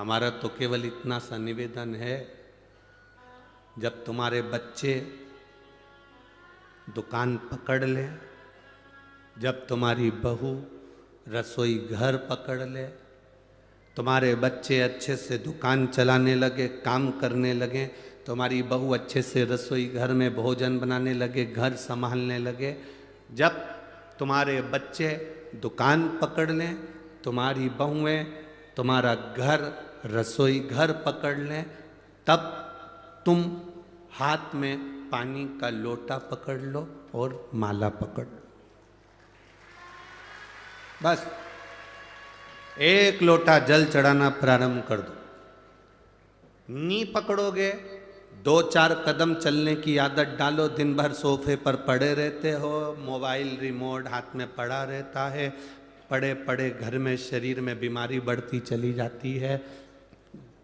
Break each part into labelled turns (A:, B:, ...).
A: हमारा तो केवल इतना सा निवेदन है, जब तुम्हारे बच्चे दुकान पकड़ ले, जब तुम्हारी बहू रसोई घर पकड़ ले, तुम्हारे बच्चे अच्छे से दुकान चलाने लगे, काम करने लगे, तुम्हारी बहू अच्छे से रसोई घर में भोजन बनाने लगे, घर संभालने लगे, जब तुम्हारे बच्चे दुकान पकड़ लें, तुम्हारी बहुएं तुम्हारा घर रसोई घर पकड़ लें, तब तुम हाथ में पानी का लोटा पकड़ लो और माला पकड़ लो। बस एक लोटा जल चढ़ाना प्रारंभ कर दो। नी पकड़ोगे, 2-4 कदम चलने की आदत डालो। दिन भर सोफे पर पड़े रहते हो, मोबाइल रिमोट हाथ में पड़ा रहता है, पड़े पड़े घर में शरीर में बीमारी बढ़ती चली जाती है।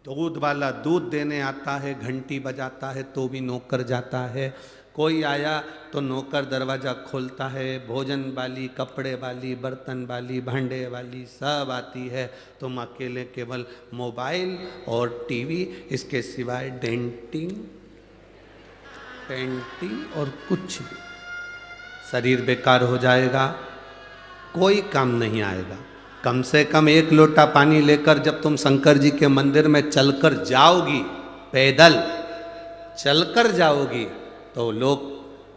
A: दूध वाला दूध देने आता है, घंटी बजाता है तो भी नौकर जाता है, कोई आया तो नौकर दरवाज़ा खोलता है, भोजन वाली, कपड़े वाली, बर्तन वाली, भांडे वाली सब आती है, तुम अकेले केवल मोबाइल और टीवी, इसके सिवाय डेंटिंग पेंटिंग और कुछ भी। शरीर बेकार हो जाएगा, कोई काम नहीं आएगा। कम से कम 1 लोटा पानी लेकर जब तुम शंकर जी के मंदिर में चलकर जाओगी, पैदल चलकर जाओगी, तो लोग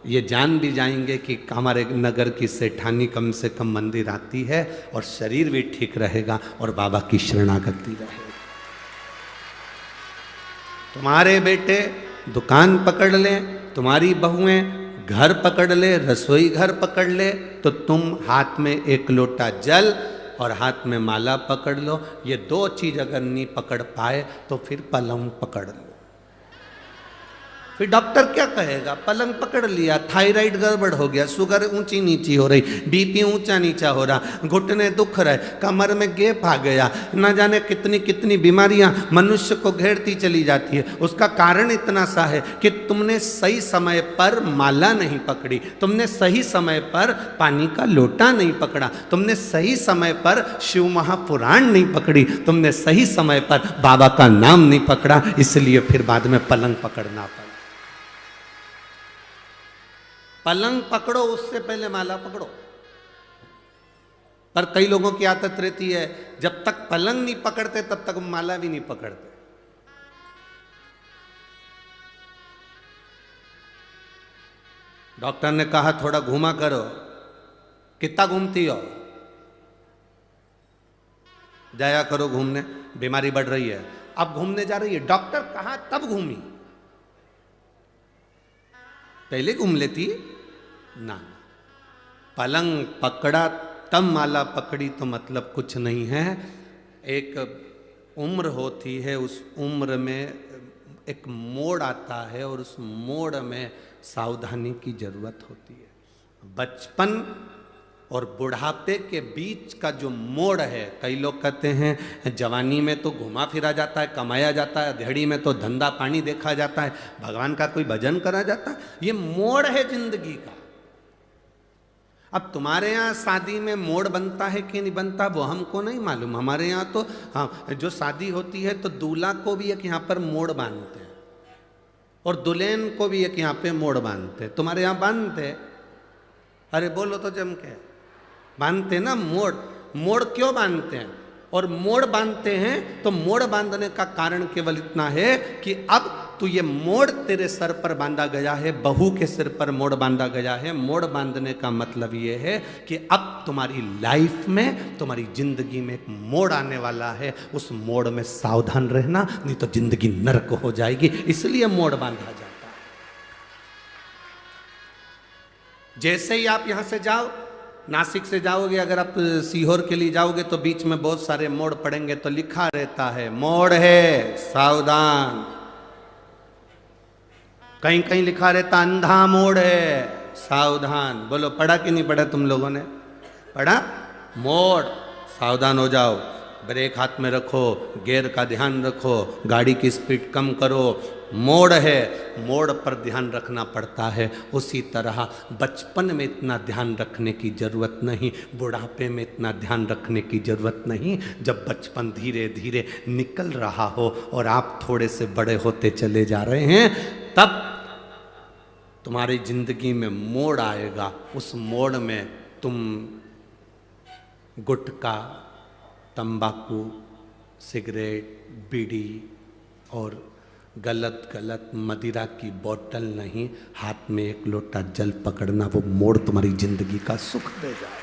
A: ये जान भी जाएंगे कि हमारे नगर की सेठानी कम से कम मंदिर आती है, और शरीर भी ठीक रहेगा और बाबा की शरणागति रहेगी। तुम्हारे बेटे दुकान पकड़ ले, तुम्हारी बहुएं घर पकड़ ले, रसोई घर पकड़ ले, तो तुम हाथ में 1 लोटा जल और हाथ में माला पकड़ लो। ये 2 चीज अगर नहीं पकड़ पाए तो फिर पलंग पकड़ लो। फिर डॉक्टर क्या कहेगा? पलंग पकड़ लिया, थायराइड गड़बड़ हो गया, शुगर ऊंची नीची हो रही, बीपी ऊंचा नीचा हो रहा, घुटने दुख रहे, कमर में गैप आ गया, न जाने कितनी कितनी बीमारियां मनुष्य को घेरती चली जाती है। उसका कारण इतना सा है कि तुमने सही समय पर माला नहीं पकड़ी, तुमने सही समय पर पानी का लोटा नहीं पकड़ा, तुमने सही समय पर शिव महापुराण नहीं पकड़ी, तुमने सही समय पर बाबा का नाम नहीं पकड़ा, इसलिए फिर बाद में पलंग पकड़ना पड़ा। पलंग पकड़ो, उससे पहले माला पकड़ो। पर कई लोगों की आदत रहती है, जब तक पलंग नहीं पकड़ते तब तक माला भी नहीं पकड़ते। डॉक्टर ने कहा थोड़ा घूमा करो, कितना घूमती हो? जाया करो घूमने, बीमारी बढ़ रही है। अब घूमने जा रही है, डॉक्टर कहा तब घूमी, पहले घूम लेती ना। पलंग पकड़ा तब माला पकड़ी तो मतलब कुछ नहीं है। एक उम्र होती है, उस उम्र में एक मोड़ आता है और उस मोड़ में सावधानी की जरूरत होती है। बचपन और बुढ़ापे के बीच का जो मोड़ है, कई लोग कहते हैं जवानी में तो घुमा फिरा जाता है, कमाया जाता है, दिहाड़ी में तो धंधा पानी देखा जाता है, भगवान का कोई भजन करा जाता है। ये मोड़ है जिंदगी का। अब तुम्हारे यहाँ शादी में मोड़ बनता है कि नहीं बनता वो हमको नहीं मालूम। हमारे यहाँ तो हाँ, जो शादी होती है तो दूल्हा को भी एक यहाँ पर मोड़ बांधते हैं और दुल्हन को भी एक यहाँ पे मोड़ बांधते हैं। तुम्हारे यहाँ बांधते हैं? अरे बोलो तो जम के। बांधते ना मोड़। मोड़ क्यों बांधते हैं? और मोड़ बांधते हैं तो मोड़ बांधने का कारण केवल इतना है कि अब तो ये मोड़ तेरे सर पर बांधा गया है, बहू के सिर पर मोड़ बांधा गया है। मोड़ बांधने का मतलब ये है कि अब तुम्हारी लाइफ में, तुम्हारी जिंदगी में एक मोड़ आने वाला है, उस मोड़ में सावधान रहना, नहीं तो जिंदगी नरक हो जाएगी। इसलिए मोड़ बांधा जाता है। जैसे ही आप यहां से जाओ, नासिक से जाओगे, अगर आप सीहोर के लिए जाओगे तो बीच में बहुत सारे मोड़ पड़ेंगे, तो लिखा रहता है मोड़ है सावधान। कहीं कहीं लिखा रहता अंधा मोड़ है सावधान। बोलो पढ़ा कि नहीं पढ़ा? तुम लोगों ने पढ़ा? मोड़ सावधान हो जाओ। ब्रेक हाथ में रखो, गियर का ध्यान रखो, गाड़ी की स्पीड कम करो। मोड़ है, मोड़ पर ध्यान रखना पड़ता है। उसी तरह बचपन में इतना ध्यान रखने की जरूरत नहीं, बुढ़ापे में इतना ध्यान रखने की जरूरत नहीं। जब बचपन धीरे धीरे निकल रहा हो और आप थोड़े से बड़े होते चले जा रहे हैं, तब तुम्हारी जिंदगी में मोड़ आएगा। उस मोड़ में तुम गुटखा, तंबाकू, सिगरेट, बीड़ी और गलत गलत मदिरा की बोतल नहीं, हाथ में एक लोटा जल पकड़ना, वो मोड़ तुम्हारी जिंदगी का सुख दे जाए।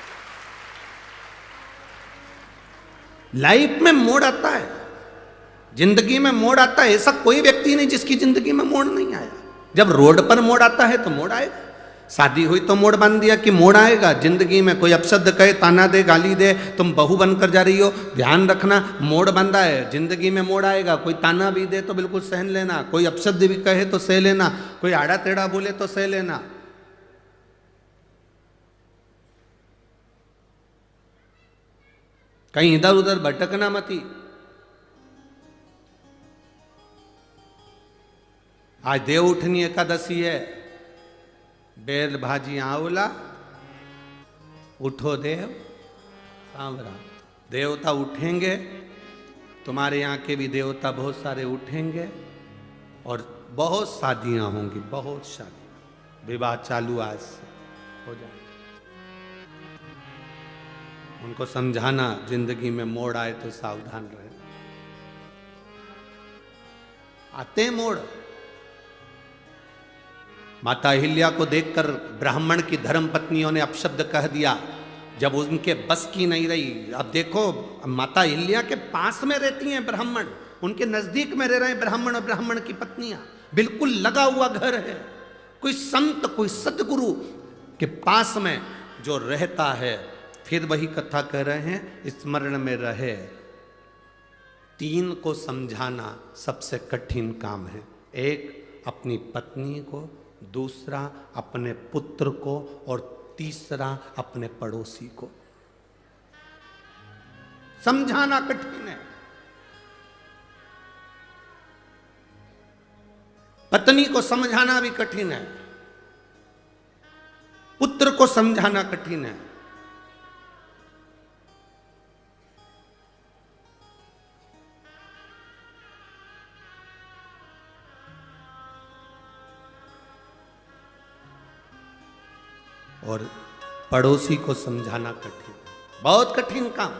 A: लाइफ में मोड़ आता है, जिंदगी में मोड़ आता है। ऐसा कोई व्यक्ति नहीं जिसकी जिंदगी में मोड़ नहीं आया। जब रोड पर मोड़ आता है तो मोड़ आएगा। शादी हुई तो मोड़ बांध दिया कि मोड़ आएगा। जिंदगी में कोई अपशब्द कहे, ताना दे, गाली दे, तुम बहू बनकर जा रही हो, ध्यान रखना मोड़ बंधा है। जिंदगी में मोड़ आएगा। कोई ताना भी दे तो बिल्कुल सहन लेना, कोई अपशब्द भी कहे तो सह लेना, कोई आड़ा टेढ़ा बोले तो सह लेना। कहीं इधर उधर भटकना मती। आज देव उठनी एकादशी है। बेल भाजी आंवला, उठो देव सांवरा। देवता उठेंगे, तुम्हारे यहाँ के भी देवता बहुत सारे उठेंगे और बहुत शादियां होंगी, बहुत शादियां। विवाह चालू आज से हो जाए। उनको समझाना जिंदगी में मोड़ आए तो सावधान रहे। आते हैं मोड़। माता अहिल्या को देखकर ब्राह्मण की धर्म पत्नियों ने अपशब्द कह दिया जब उनके बस की नहीं रही। अब देखो, माता अहिल्या के पास में रहती हैं ब्राह्मण, उनके नजदीक में रह रहे हैं ब्राह्मण और ब्राह्मण की पत्नियां, बिल्कुल लगा हुआ घर है। कोई संत, कोई सदगुरु के पास में जो रहता है, फिर वही कथा कह रहे हैं, स्मरण में रहे। तीन को समझाना सबसे कठिन काम है। एक अपनी पत्नी को, दूसरा अपने पुत्र को और तीसरा अपने पड़ोसी को। समझाना कठिन है। पत्नी को समझाना भी कठिन है, पुत्र को समझाना कठिन है। और पड़ोसी को समझाना कठिन, बहुत कठिन काम।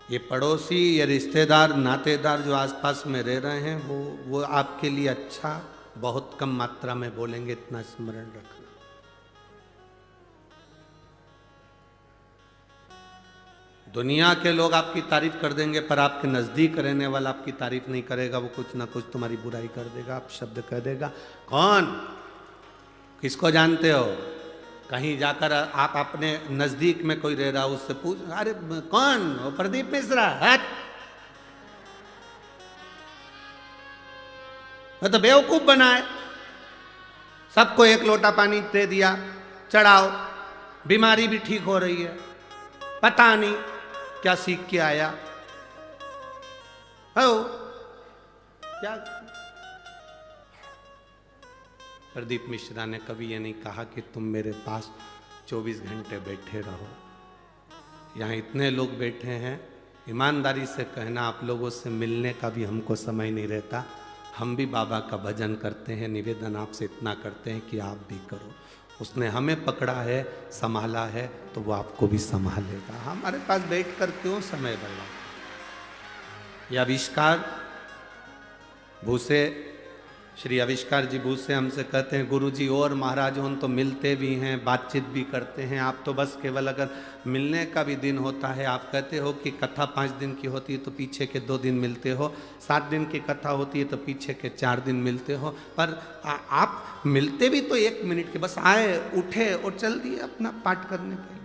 A: ये पड़ोसी, ये रिश्तेदार, नातेदार जो आसपास में रह रहे हैं, वो आपके लिए अच्छा बहुत कम मात्रा में बोलेंगे, इतना स्मरण रखना। दुनिया के लोग आपकी तारीफ कर देंगे, पर आपके नजदीक रहने वाला आपकी तारीफ नहीं करेगा। वो कुछ ना कुछ तुम्हारी बुराई कर देगा, आप शब्द कह देगा। कौन? किसको जानते हो? कहीं जाकर आप अपने नजदीक में कोई रह रहा हो, उससे पूछ, अरे कौन? वो प्रदीप मिश्रा। हट, वो तो बेवकूफ बनाए। सबको एक लोटा पानी दे दिया, चढ़ाओ, बीमारी भी ठीक हो रही है। पता नहीं क्या सीख के आया हो क्या। प्रदीप मिश्रा ने कभी ये नहीं कहा कि तुम मेरे पास 24 घंटे बैठे रहो। यहाँ इतने लोग बैठे हैं, ईमानदारी से कहना, आप लोगों से मिलने का भी हमको समय नहीं रहता। हम भी बाबा का भजन करते हैं, निवेदन आपसे इतना करते हैं कि आप भी करो। उसने हमें पकड़ा है, संभाला है, तो वो आपको भी संभालेगा। हमारे पास बैठकर क्यों समय बर्बाद। ये आविष्कार भूसे, श्री आविष्कार जी भूसे हमसे कहते हैं, गुरुजी और महाराज हों तो मिलते भी हैं, बातचीत भी करते हैं। आप तो बस केवल अगर मिलने का भी दिन होता है, आप कहते हो कि कथा 5 दिन की होती है तो पीछे के 2 दिन मिलते हो, 7 दिन की कथा होती है तो पीछे के 4 दिन मिलते हो। पर आप मिलते भी तो 1 मिनट के, बस आए, उठे और चल दिए अपना पाठ करने के लिए।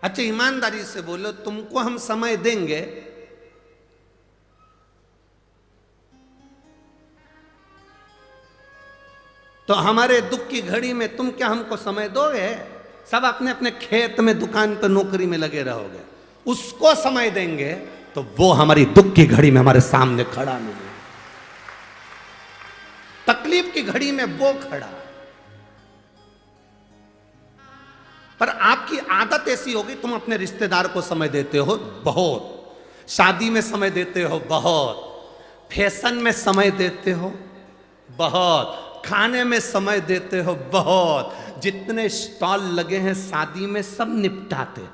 A: अच्छा, ईमानदारी से बोलो, तुमको हम समय देंगे तो तो हमारे दुख की घड़ी में तुम क्या हमको समय दोगे? सब अपने अपने खेत में, दुकान पर, नौकरी में लगे रहोगे। उसको समय देंगे तो वो हमारी दुख की घड़ी में हमारे सामने खड़ा मिलेगा। तकलीफ की घड़ी में वो खड़ा। पर आपकी आदत ऐसी होगी, तुम अपने रिश्तेदार को समय देते हो बहुत, शादी में समय देते हो बहुत, फैशन में समय देते हो बहुत, खाने में समय देते हो बहुत, जितने स्टॉल लगे हैं शादी में सब निपटाते हो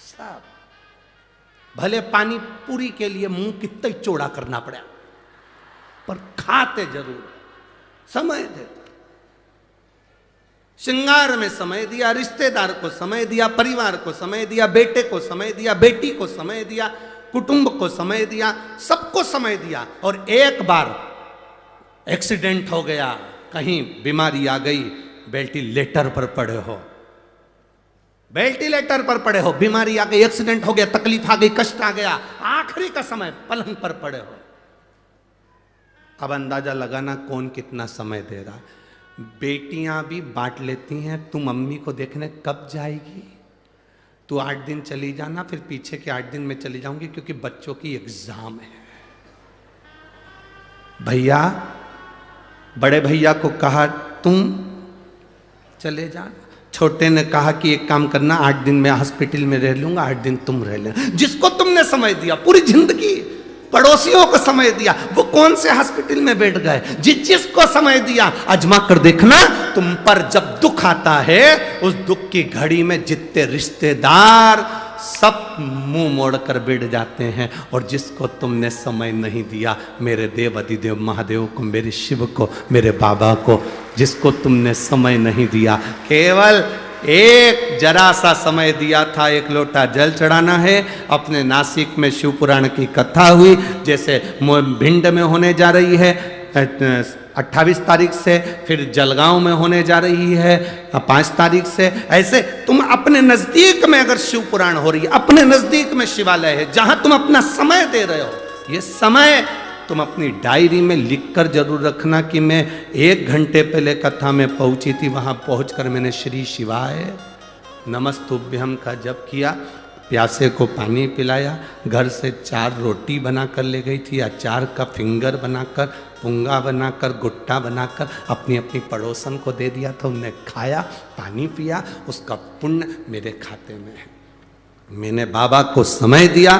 A: सब। भले पानी पूरी के लिए मुंह कितना ही चौड़ा करना पड़ा, पर खाते जरूर, समय देते। श्रृंगार में समय दिया, रिश्तेदार को समय दिया, परिवार को समय दिया, बेटे को समय दिया, बेटी को समय दिया, कुटुंब को समय दिया, सबको समय दिया। और एक बार एक्सीडेंट हो गया, कहीं बीमारी आ गई, वेंटिलेटर पर पड़े हो, वेंटिलेटर पर पड़े हो, बीमारी आ गई, एक्सीडेंट हो गया, तकलीफ आ गई, कष्ट आ गया, आखिरी का समय पलंग पर पड़े हो। अब अंदाजा लगाना कौन कितना समय दे रहा। बेटियां भी बांट लेती हैं, तू मम्मी को देखने कब जाएगी, तू 8 दिन चली जाना, फिर पीछे के 8 दिन में चली जाऊंगी क्योंकि बच्चों की एग्जाम है। भैया, बड़े भैया को कहा तुम चले जाना, छोटे ने कहा कि एक काम करना, 8 दिन में हॉस्पिटल में रह लूंगा, 8 दिन तुम रह लेना। जिसको तुमने समय दिया पूरी जिंदगी, पड़ोसियों को समय दिया, वो कौन से हॉस्पिटल में बैठ गए? जिसको समय दिया, आजमा कर देखना, तुम पर जब दुख आता है, उस दुख की घड़ी में जितने रिश्तेदार सब मुंह मोड़कर बैठ जाते हैं। और जिसको तुमने समय नहीं दिया, मेरे देव अधिदेव महादेव को, मेरे शिव को, मेरे बाबा को, जिसको तुमने समय नहीं दिया, केवल एक जरा सा समय दिया था, एक लोटा जल चढ़ाना है। अपने नासिक में शिव पुराण की कथा हुई, जैसे भिंड में होने जा रही है 28 तारीख से, फिर जलगांव में होने जा रही है 5 तारीख से। ऐसे तुम अपने नजदीक में अगर शिव पुराण हो रही है, अपने नजदीक में शिवालय है, जहां तुम अपना समय दे रहे हो, ये समय तुम अपनी डायरी में लिखकर जरूर रखना कि मैं 1 घंटे पहले कथा में पहुंची थी, वहां पहुंचकर मैंने श्री शिवाय नमस्तुभ्यम का जप किया, प्यासे को पानी पिलाया, घर से 4 रोटी बनाकर ले गई थी, अचार का फिंगर बनाकर, पुंगा बनाकर, गुट्टा बनाकर अपनी अपनी पड़ोसन को दे दिया था, उन्हें खाया, पानी पिया, उसका पुण्य मेरे खाते में है। मैंने बाबा को समय दिया,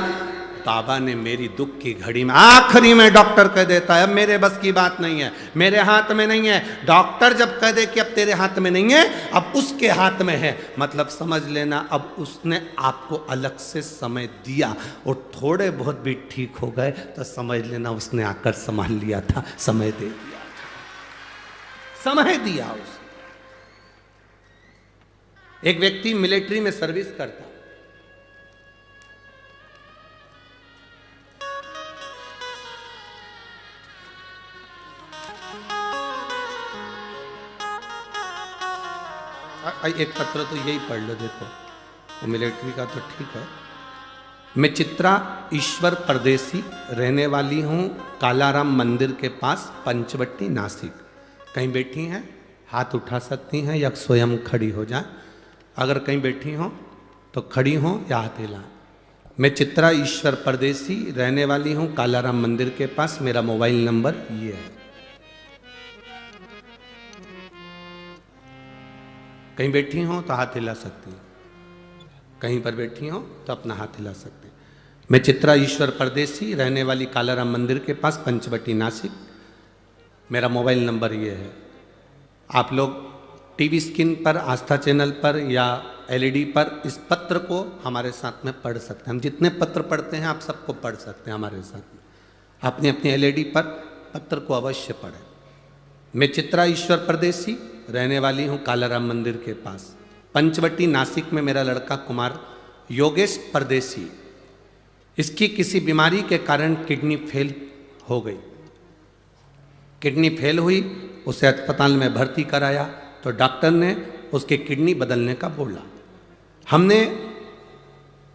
A: बाबा ने मेरी दुख की घड़ी में, आखिरी में डॉक्टर कह देता है अब मेरे बस की बात नहीं है, मेरे हाथ में नहीं है। डॉक्टर जब कह दे कि अब तेरे हाथ में नहीं है, अब उसके हाथ में है, मतलब समझ लेना अब उसने आपको अलग से समय दिया। और थोड़े बहुत भी ठीक हो गए तो समझ लेना उसने आकर संभाल लिया था, समय दे दिया था, समय दिया उसने। एक व्यक्ति मिलिट्री में सर्विस करता, एक पत्र तो यही पढ़ लो, देखो वो मिलिट्री का तो ठीक है। मैं चित्रा ईश्वर परदेसी, रहने वाली हूँ कालाराम मंदिर के पास, पंचवटी, नासिक। कहीं बैठी हैं हाथ उठा सकती हैं या स्वयं खड़ी हो जाए। अगर कहीं बैठी हो तो खड़ी हो या हाथ हिलाएं। मैं चित्रा ईश्वर परदेसी, रहने वाली हूँ कालाराम मंदिर के पास, मेरा मोबाइल नंबर ये है। कहीं बैठी हो तो हाथ हिला सकती हैं, कहीं पर बैठी हो तो अपना हाथ हिला सकते हैं। मैं चित्रा ईश्वर परदेसी, रहने वाली कालाराम मंदिर के पास, पंचवटी, नासिक। मेरा मोबाइल नंबर ये है। आप लोग टीवी स्क्रीन पर, आस्था चैनल पर या एलईडी पर इस पत्र को हमारे साथ में पढ़ सकते हैं। हम जितने पत्र पढ़ते हैं आप सबको पढ़ सकते हैं हमारे साथ में। अपनी अपनी एलईडी पर पत्र को अवश्य पढ़ें। मैं चित्रा ईश्वर परदेसी, रहने वाली हूँ कालाराम मंदिर के पास, पंचवटी, नासिक में मेरा लड़का कुमार योगेश परदेसी, इसकी किसी बीमारी के कारण किडनी फेल हो गई। किडनी फेल हुई, उसे अस्पताल में भर्ती कराया तो डॉक्टर ने उसकी किडनी बदलने का बोला। हमने,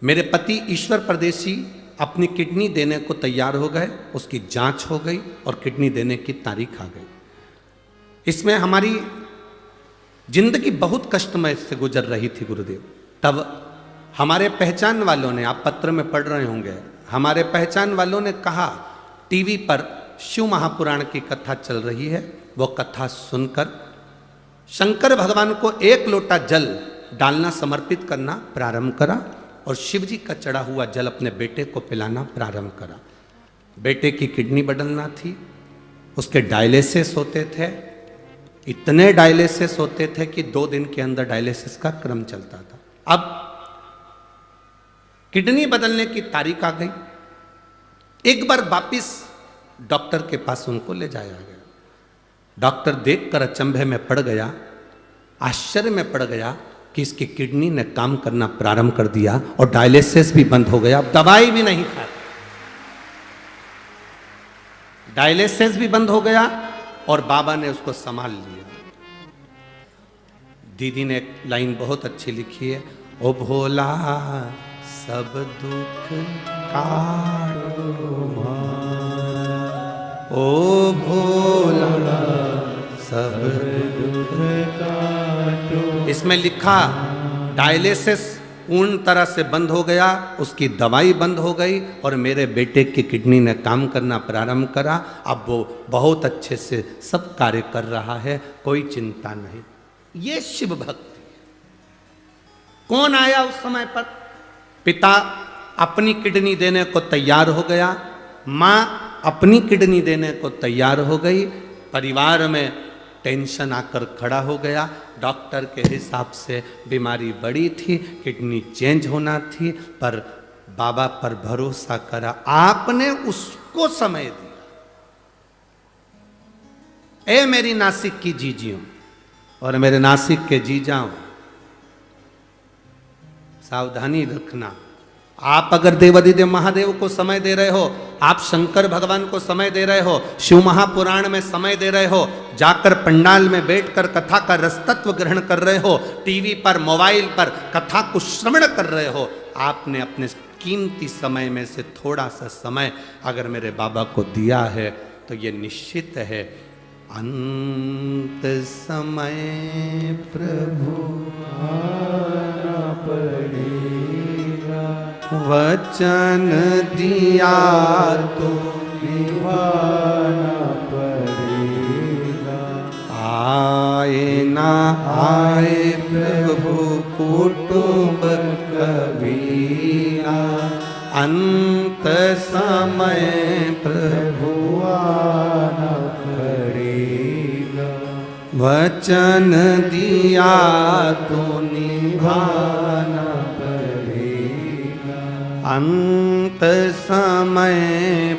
A: मेरे पति ईश्वर परदेसी अपनी किडनी देने को तैयार हो गए, उसकी जांच हो गई और किडनी देने की तारीख आ गई। इसमें हमारी जिंदगी बहुत कष्टमय से गुजर रही थी गुरुदेव। तब हमारे पहचान वालों ने, आप पत्र में पढ़ रहे होंगे, हमारे पहचान वालों ने कहा टीवी पर शिव महापुराण की कथा चल रही है, वो कथा सुनकर शंकर भगवान को 1 लोटा जल डालना, समर्पित करना प्रारंभ करा और शिव जी का चढ़ा हुआ जल अपने बेटे को पिलाना प्रारंभ करा। बेटे की किडनी बदलना थी, उसके डायलिसिस होते थे, इतने डायलिसिस होते थे कि 2 दिन के अंदर डायलिसिस का क्रम चलता था। अब किडनी बदलने की तारीख आ गई। एक बार वापिस डॉक्टर के पास उनको ले जाया गया। डॉक्टर देखकर अचंभे में पड़ गया, आश्चर्य में पड़ गया कि इसकी किडनी ने काम करना प्रारंभ कर दिया और डायलिसिस भी बंद हो गया। अब दवाई भी नहीं खाती, डायलिसिस भी बंद हो गया और बाबा ने उसको संभाल लिया। दीदी ने एक लाइन बहुत अच्छी लिखी है, ओ भोला सब दुख काटो, ओ भोला सब दुख काटो। इसमें लिखा डायलिसिस पूर्ण तरह से बंद हो गया, उसकी दवाई बंद हो गई और मेरे बेटे की किडनी ने काम करना प्रारंभ करा। अब वो बहुत अच्छे से सब कार्य कर रहा है, कोई चिंता नहीं। ये शिव भक्ति। कौन आया उस समय पर? पिता अपनी किडनी देने को तैयार हो गया, माँ अपनी किडनी देने को तैयार हो गई। परिवार में टेंशन आकर खड़ा हो गया। डॉक्टर के हिसाब से बीमारी बड़ी थी, किडनी चेंज होना थी, पर बाबा पर भरोसा करा, आपने उसको समय दिया। ए मेरी नासिक की जीजियों और मेरे नासिक के जीजाओं, सावधानी रखना। आप अगर देवाधिदेव महादेव को समय दे रहे हो, आप शंकर भगवान को समय दे रहे हो, शिव महापुराण में समय दे रहे हो, जाकर पंडाल में बैठकर कथा का रसतत्व ग्रहण कर रहे हो, टीवी पर मोबाइल पर कथा को श्रवण कर रहे हो, आपने अपने कीमती समय में से थोड़ा सा समय अगर मेरे बाबा को दिया है तो ये निश्चित है अंत समय प्रभु आना पड़ेगा, वचन दिया तो निभाना पड़ेगा। आए ना आए प्रभु कुटुंब कबीरा, अंत समय प्रभु आना पड़ेगा, वचन दिया तो निभाना पड़ेगा, अंत समय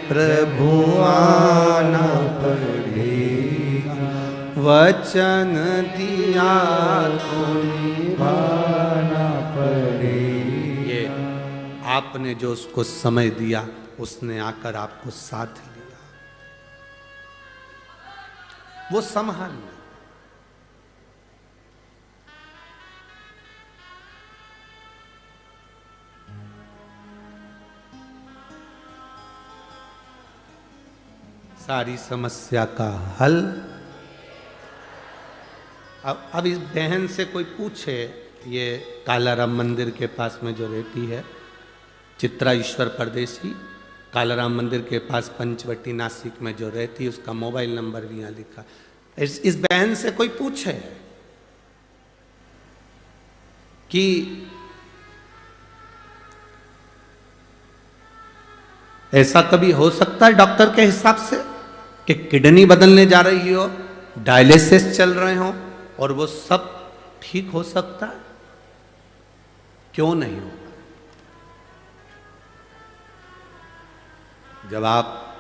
A: प्रभु आना पड़ेगा, वचन दिया तो निभाना पड़ेगा। ये आपने जो उसको समय दिया, उसने आकर आपको साथ लिया, वो संभाल लिया। सारी समस्या का हल। अब इस बहन से कोई पूछे, ये कालाराम मंदिर के पास में जो रहती है, चित्रा ईश्वर परदेसी, कालाराम मंदिर के पास पंचवटी नासिक में जो रहती है, उसका मोबाइल नंबर भी यहाँ लिखा। इस बहन से कोई पूछे कि ऐसा कभी हो सकता है डॉक्टर के हिसाब से कि किडनी बदलने जा रही हो, डायलिसिस चल रहे हो और वो सब ठीक हो सकता है? क्यों नहीं होगा? जब आप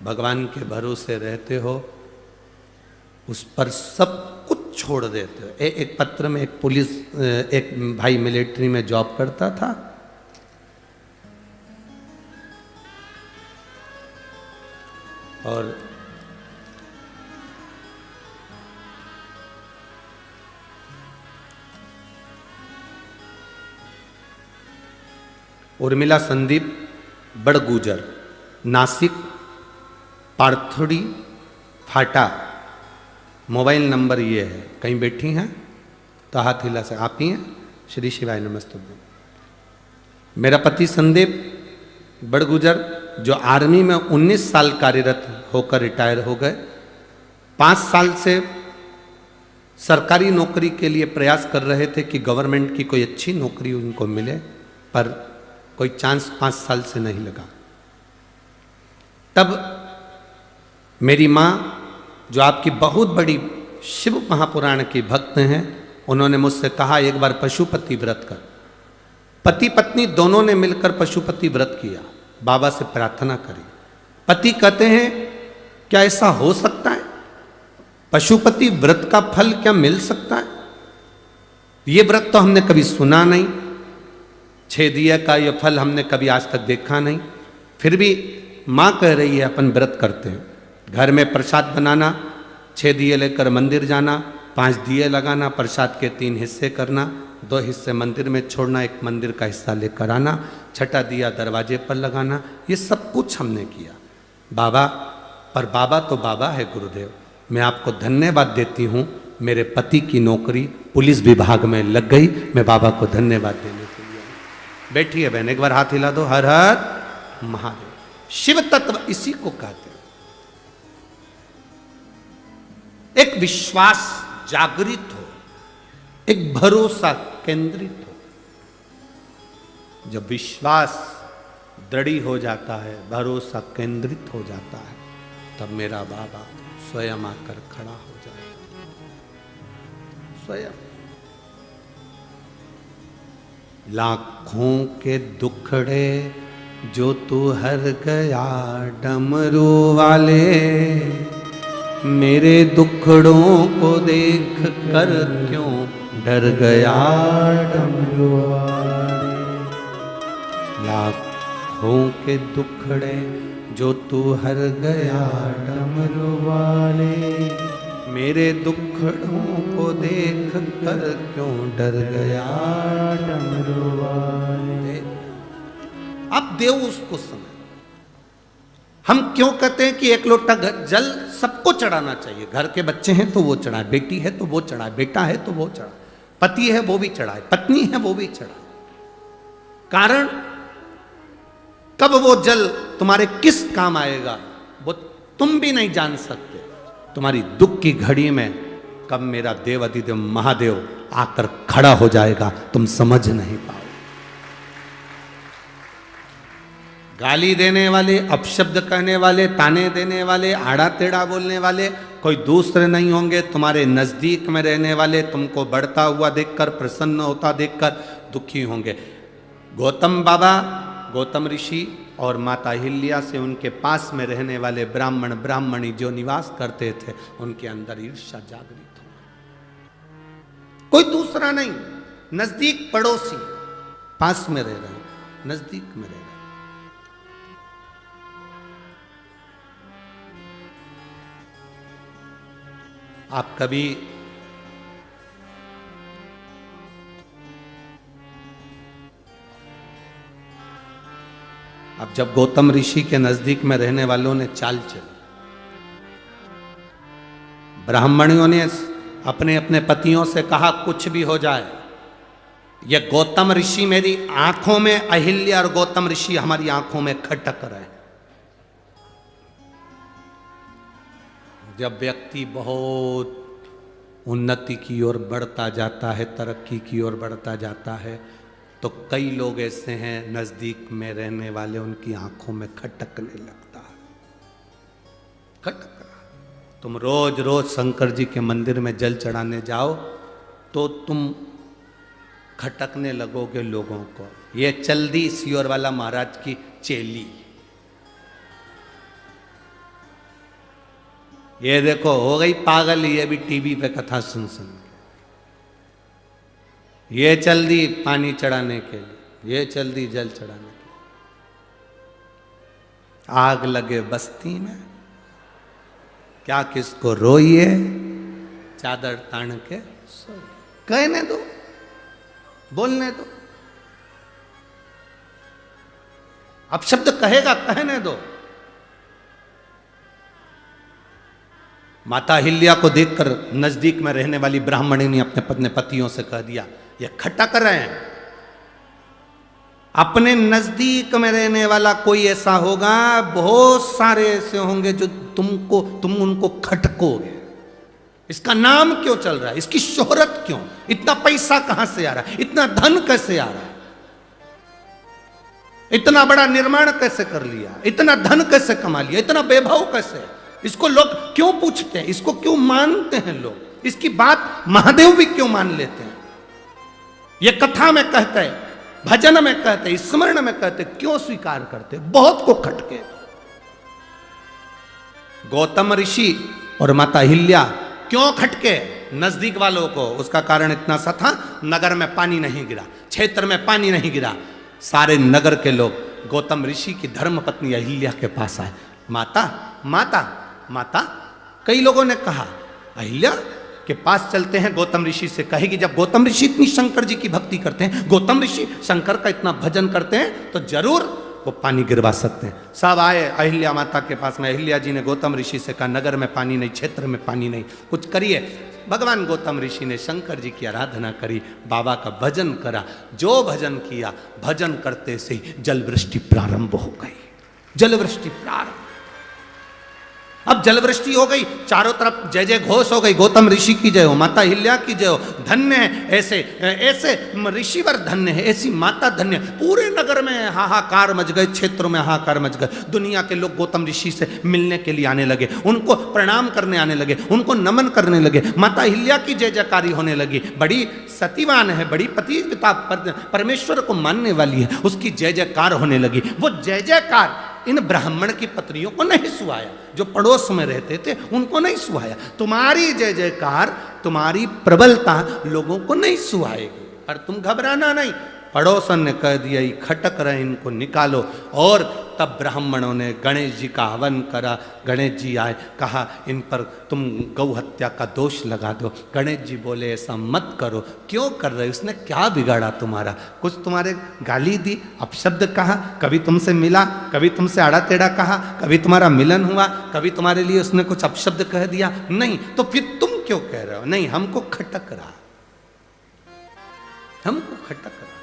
A: भगवान के भरोसे रहते हो, उस पर सब कुछ छोड़ देते हो। एक पत्र में एक पुलिस, एक भाई मिलिट्री में जॉब करता था, और उर्मिला संदीप बड़गुजर, नासिक पार्थोड़ी फाटा मोबाइल नंबर ये है, कहीं बैठी हैं तो हाथ हिला से, आप ही हैं? श्री शिवाय नमस्तुभ्यम। मेरा पति संदीप बड़गुजर जो आर्मी में 19 साल कार्यरत होकर रिटायर हो गए, 5 साल से सरकारी नौकरी के लिए प्रयास कर रहे थे कि गवर्नमेंट की कोई अच्छी नौकरी उनको मिले, पर कोई चांस 5 साल से नहीं लगा। तब मेरी माँ जो आपकी बहुत बड़ी शिव महापुराण की भक्त हैं, उन्होंने मुझसे कहा एक बार पशुपति व्रत कर। पति पत्नी दोनों ने मिलकर पशुपति व्रत किया, बाबा से प्रार्थना करी। पति कहते हैं क्या ऐसा हो सकता है? पशुपति व्रत का फल क्या मिल सकता है? ये व्रत तो हमने कभी सुना नहीं, 6 दिया का ये फल हमने कभी आज तक देखा नहीं। फिर भी माँ कह रही है अपन व्रत करते हैं। घर में प्रसाद बनाना, 6 दिए लेकर मंदिर जाना, 5 दिए लगाना, प्रसाद के 3 हिस्से करना, 2 हिस्से मंदिर में छोड़ना, 1 मंदिर का हिस्सा लेकर आना, 6ठा दिया दरवाजे पर लगाना, ये सब कुछ हमने किया। बाबा, पर बाबा तो बाबा है गुरुदेव, मैं आपको धन्यवाद देती हूँ, मेरे पति की नौकरी पुलिस विभाग में लग गई, मैं बाबा को धन्यवाद देने के लिए। बैठिए बहन, एक बार हाथ हिला दो। हर हर महादेव। शिव तत्व इसी को कहते हैं। एक विश्वास जागृत हो, एक भरोसा केंद्रित हो। जब विश्वास दृढ़ हो जाता है, भरोसा केंद्रित हो जाता है, तब मेरा बाबा स्वयं आकर खड़ा हो जाएगा। स्वयं लाखों के दुखड़े जो तू हर गया डमरू वाले, मेरे दुखड़ों को देख कर क्यों डर गया डमरू वाले। लाखों के दुखड़े जो तू हर गया डमरू वाले, मेरे दुखड़ों को देख कर क्यों डर गया डमरू वाले। अब देव उसको समय। हम क्यों कहते हैं कि 1 लोटा जल सबको चढ़ाना चाहिए? घर के बच्चे हैं तो वो चढ़ाए, बेटी है तो वो चढ़ाए, बेटा है तो वो चढ़ाए, पति है वो भी चढ़ाए, पत्नी है वो भी चढ़ाए। कारण कब वो जल तुम्हारे किस काम आएगा वो तुम भी नहीं जान सकते। तुम्हारी दुख की घड़ी में कब मेरा देव अधिदेव महादेव आकर खड़ा हो जाएगा तुम समझ नहीं पाओ। गाली देने वाले, अपशब्द कहने वाले, ताने देने वाले, आड़ा टेढ़ा बोलने वाले कोई दूसरे नहीं होंगे, तुम्हारे नजदीक में रहने वाले तुमको बढ़ता हुआ देखकर, प्रसन्न होता देखकर दुखी होंगे। गौतम बाबा, गौतम ऋषि और माता अहिल्या से उनके पास में रहने वाले ब्राह्मण ब्राह्मणी जो निवास करते थे, उनके अंदर ईर्ष्या जागृत हो। कोई दूसरा नहीं, नजदीक पड़ोसी, पास में रह रहे, नजदीक में रह रहे। आप कभी अब जब गौतम ऋषि के नजदीक में रहने वालों ने चाल चली, ब्राह्मणियों ने अपने अपने पतियों से कहा कुछ भी हो जाए, यह गौतम ऋषि मेरी आंखों में, अहिल्या और गौतम ऋषि हमारी आंखों में खटक रहे हैं। जब व्यक्ति बहुत उन्नति की ओर बढ़ता जाता है, तरक्की की ओर बढ़ता जाता है, तो कई लोग ऐसे हैं नजदीक में रहने वाले, उनकी आंखों में खटकने लगता है। खटक रहा। तुम रोज रोज शंकर जी के मंदिर में जल चढ़ाने जाओ तो तुम खटकने लगोगे लोगों को। ये चल दी सियोर वाला महाराज की चेली, ये देखो हो गई पागल, ये भी टीवी पे कथा सुन सुन। ये चल दी पानी चढ़ाने के लिए, ये चल दी जल चढ़ाने के लिए। आग लगे बस्ती में, क्या किसको रोइए, चादर तान के सोइए। कहने दो, बोलने दो। अब शब्द कहेगा, कहने दो। माता अहिल्या को देखकर नजदीक में रहने वाली ब्राह्मणी ने अपने पतियों से कह दिया, ये खटक रहे हैं। अपने नजदीक में रहने वाला कोई ऐसा होगा, बहुत सारे ऐसे होंगे जो तुम उनको खटकोगे। इसका नाम क्यों चल रहा है, इसकी शोहरत क्यों, इतना पैसा कहां से आ रहा है, इतना धन कैसे आ रहा है, इतना बड़ा निर्माण कैसे कर लिया, इतना धन कैसे कमा लिया, इतना वैभव कैसे, इसको लोग क्यों पूछते हैं, इसको क्यों मानते हैं लोग, इसकी बात महादेव भी क्यों मान लेते हैं। ये कथा में कहते हैं, भजन में कहते, स्मरण में कहते, क्यों स्वीकार करते, बहुत को खटके। गौतम ऋषि और माता अहिल्या क्यों खटके नजदीक वालों को, उसका कारण इतना सा था, नगर में पानी नहीं गिरा, क्षेत्र में पानी नहीं गिरा। सारे नगर के लोग गौतम ऋषि की धर्मपत्नी अहिल्या के पास आए, माता माता माता। कई लोगों ने कहा अहिल्या के पास चलते हैं, गौतम ऋषि से कहेगी, जब गौतम ऋषि इतनी शंकर जी की भक्ति करते हैं, गौतम ऋषि शंकर का इतना भजन करते हैं, तो जरूर वो पानी गिरवा सकते हैं। सब आए अहिल्या माता के पास में। अहिल्या जी ने गौतम ऋषि से कहा, नगर में पानी नहीं, क्षेत्र में पानी नहीं, कुछ करिए। भगवान गौतम ऋषि ने शंकर जी की आराधना करी, बाबा का भजन करा। जो भजन किया, भजन करते से ही जल वृष्टि प्रारंभ हो गई, जल वृष्टि प्रारंभ। अब जल वृष्टि हो गई, चारों तरफ जय जय घोष हो गई, गौतम ऋषि की जय हो, माता अहिल्या की जय हो, धन्य है ऐसे ऐसे ऋषिवर धन्य है, ऐसी माता धन्य। पूरे नगर में हाहाकार मच गए, क्षेत्रों में हाहाकार मच गए। दुनिया के लोग गौतम ऋषि से मिलने के लिए आने लगे, उनको प्रणाम करने आने लगे, उनको नमन करने लगे। माता अहिल्या की जय जयकारी होने लगी। बड़ी सतीवान है, बड़ी पतिव्रता, परमेश्वर को मानने वाली है, उसकी जय जयकार होने लगी। वो जय जयकार इन ब्राह्मण की पत्नियों को नहीं सुहाया, जो पड़ोस में रहते थे उनको नहीं सुहाया। तुम्हारी जय जयकार, तुम्हारी प्रबलता लोगों को नहीं सुहाएगी, पर तुम घबराना नहीं। पड़ोसन ने कह दिया, ये खटक रहे, इनको निकालो। और तब ब्राह्मणों ने गणेश जी का हवन करा। गणेश जी आए, कहा इन पर तुम गौ हत्या का दोष लगा दो। गणेश जी बोले, ऐसा मत करो। क्यों कर रहे, उसने क्या बिगाड़ा तुम्हारा, कुछ तुम्हारे गाली दी, अपशब्द कहा, कभी तुमसे मिला, कभी तुमसे आड़ा टेढ़ा कहा, कभी तुम्हारा मिलन हुआ, कभी तुम्हारे लिए उसने कुछ अपशब्द कह दिया, नहीं, तो फिर तुम क्यों कह रहे हो। नहीं, हमको खटक रहा, हमको खटक रहा,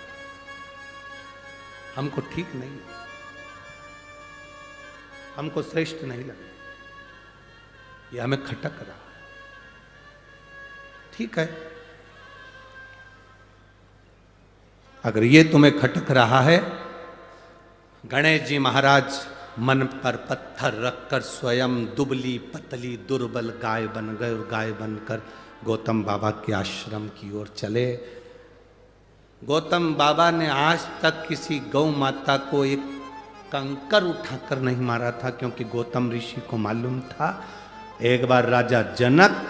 A: हमको ठीक नहीं, हमको श्रेष्ठ नहीं लगा, ये हमें खटक रहा। ठीक है, अगर ये तुम्हें खटक रहा है, गणेश जी महाराज मन पर पत्थर रखकर स्वयं दुबली पतली दुर्बल गाय बन गए और गाय बनकर गौतम बाबा के आश्रम की ओर चले। गौतम बाबा ने आज तक किसी गौ माता को एक कंकर उठाकर नहीं मारा था, क्योंकि गौतम ऋषि को मालूम था, एक बार राजा जनक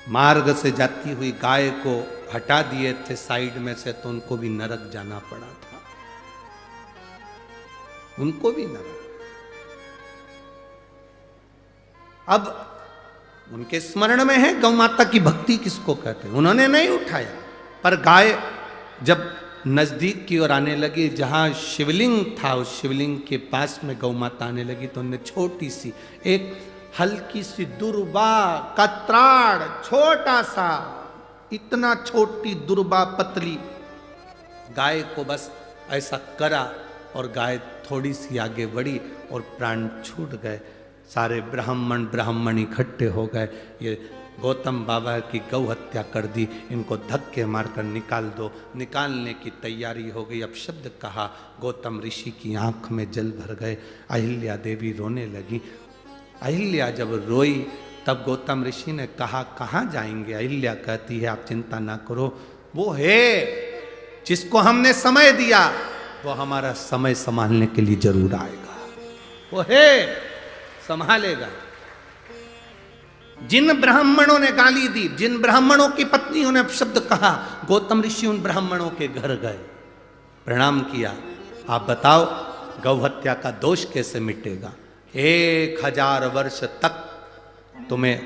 A: मार्ग से जाती हुई गाय को हटा दिए थे साइड में से, तो उनको भी नरक जाना पड़ा था, उनको भी नरक। अब उनके स्मरण में है गौ माता की भक्ति किसको कहते हैं, उन्होंने नहीं उठाया। पर गाय जब नजदीक की ओर आने लगी, जहां शिवलिंग था, उस शिवलिंग के पास में गौ माता आने लगी, तो उन्हें छोटी सी एक हल्की सी दुर्बा का त्राण, छोटा सा, इतना छोटी दुर्बा पतली गाय को बस ऐसा करा और गाय थोड़ी सी आगे बढ़ी और प्राण छूट गए। सारे ब्राह्मण ब्राह्मण इकट्ठे हो गए, ये गौतम बाबा की गौ हत्या कर दी, इनको धक्के मारकर निकाल दो। निकालने की तैयारी हो गई, अब शब्द कहा, गौतम ऋषि की आंख में जल भर गए। अहिल्या देवी रोने लगी। अहिल्या जब रोई तब गौतम ऋषि ने कहा, कहाँ जाएंगे। अहिल्या कहती है, आप चिंता ना करो, वो है जिसको हमने समय दिया, वो हमारा समय संभालने के लिए जरूर आएगा, वो है, संभालेगा। जिन ब्राह्मणों ने गाली दी, जिन ब्राह्मणों की पत्नियों ने अपशब्द कहा, गौतम ऋषि उन ब्राह्मणों के घर गए, प्रणाम किया। आप बताओ गौ हत्या का दोष कैसे मिटेगा। 1000 वर्ष तक तुम्हें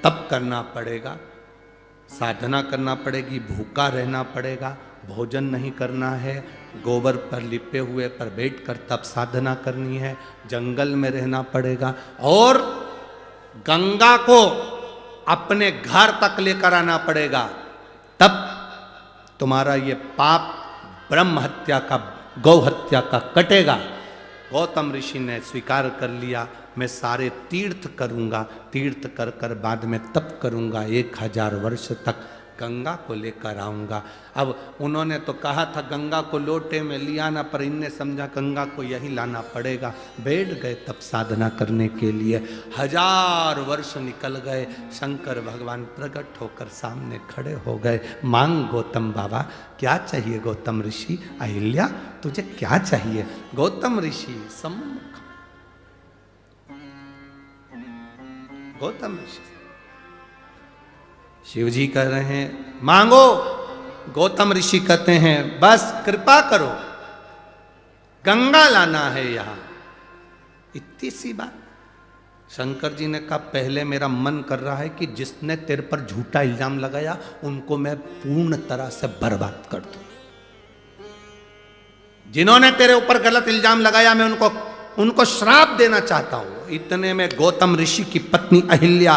A: तप करना पड़ेगा, साधना करना पड़ेगी, भूखा रहना पड़ेगा, भोजन नहीं करना है, गोबर पर लिपे हुए पर बैठकर तप साधना करनी है, जंगल में रहना पड़ेगा और गंगा को अपने घर तक लेकर आना पड़ेगा, तब तुम्हारा ये पाप ब्रह्म हत्या का, गौ हत्या का कटेगा। गौतम ऋषि ने स्वीकार कर लिया, मैं सारे तीर्थ करूंगा, तीर्थ कर कर बाद में तप करूंगा, 1000 वर्ष तक गंगा को लेकर आऊंगा। अब उन्होंने तो कहा था गंगा को लोटे में लिया ना, पर इनने समझा गंगा को यही लाना पड़ेगा, बैठ गए तप साधना करने के लिए। 1000 वर्ष निकल गए, शंकर भगवान प्रकट होकर सामने खड़े हो गए। मांग गौतम बाबा, क्या चाहिए गौतम ऋषि? अहिल्या तुझे क्या चाहिए? गौतम ऋषि सम्मुख, गौतम ऋषि शिव जी कह रहे हैं मांगो, गौतम ऋषि कहते हैं बस कृपा करो, गंगा लाना है यहां। इतनी सी बात। शंकर जी ने कहा पहले मेरा मन कर रहा है कि जिसने तेरे पर झूठा इल्जाम लगाया उनको मैं पूर्ण तरह से बर्बाद कर दूं। जिन्होंने तेरे ऊपर गलत इल्जाम लगाया मैं उनको श्राप देना चाहता हूं। इतने में गौतम ऋषि की पत्नी अहिल्या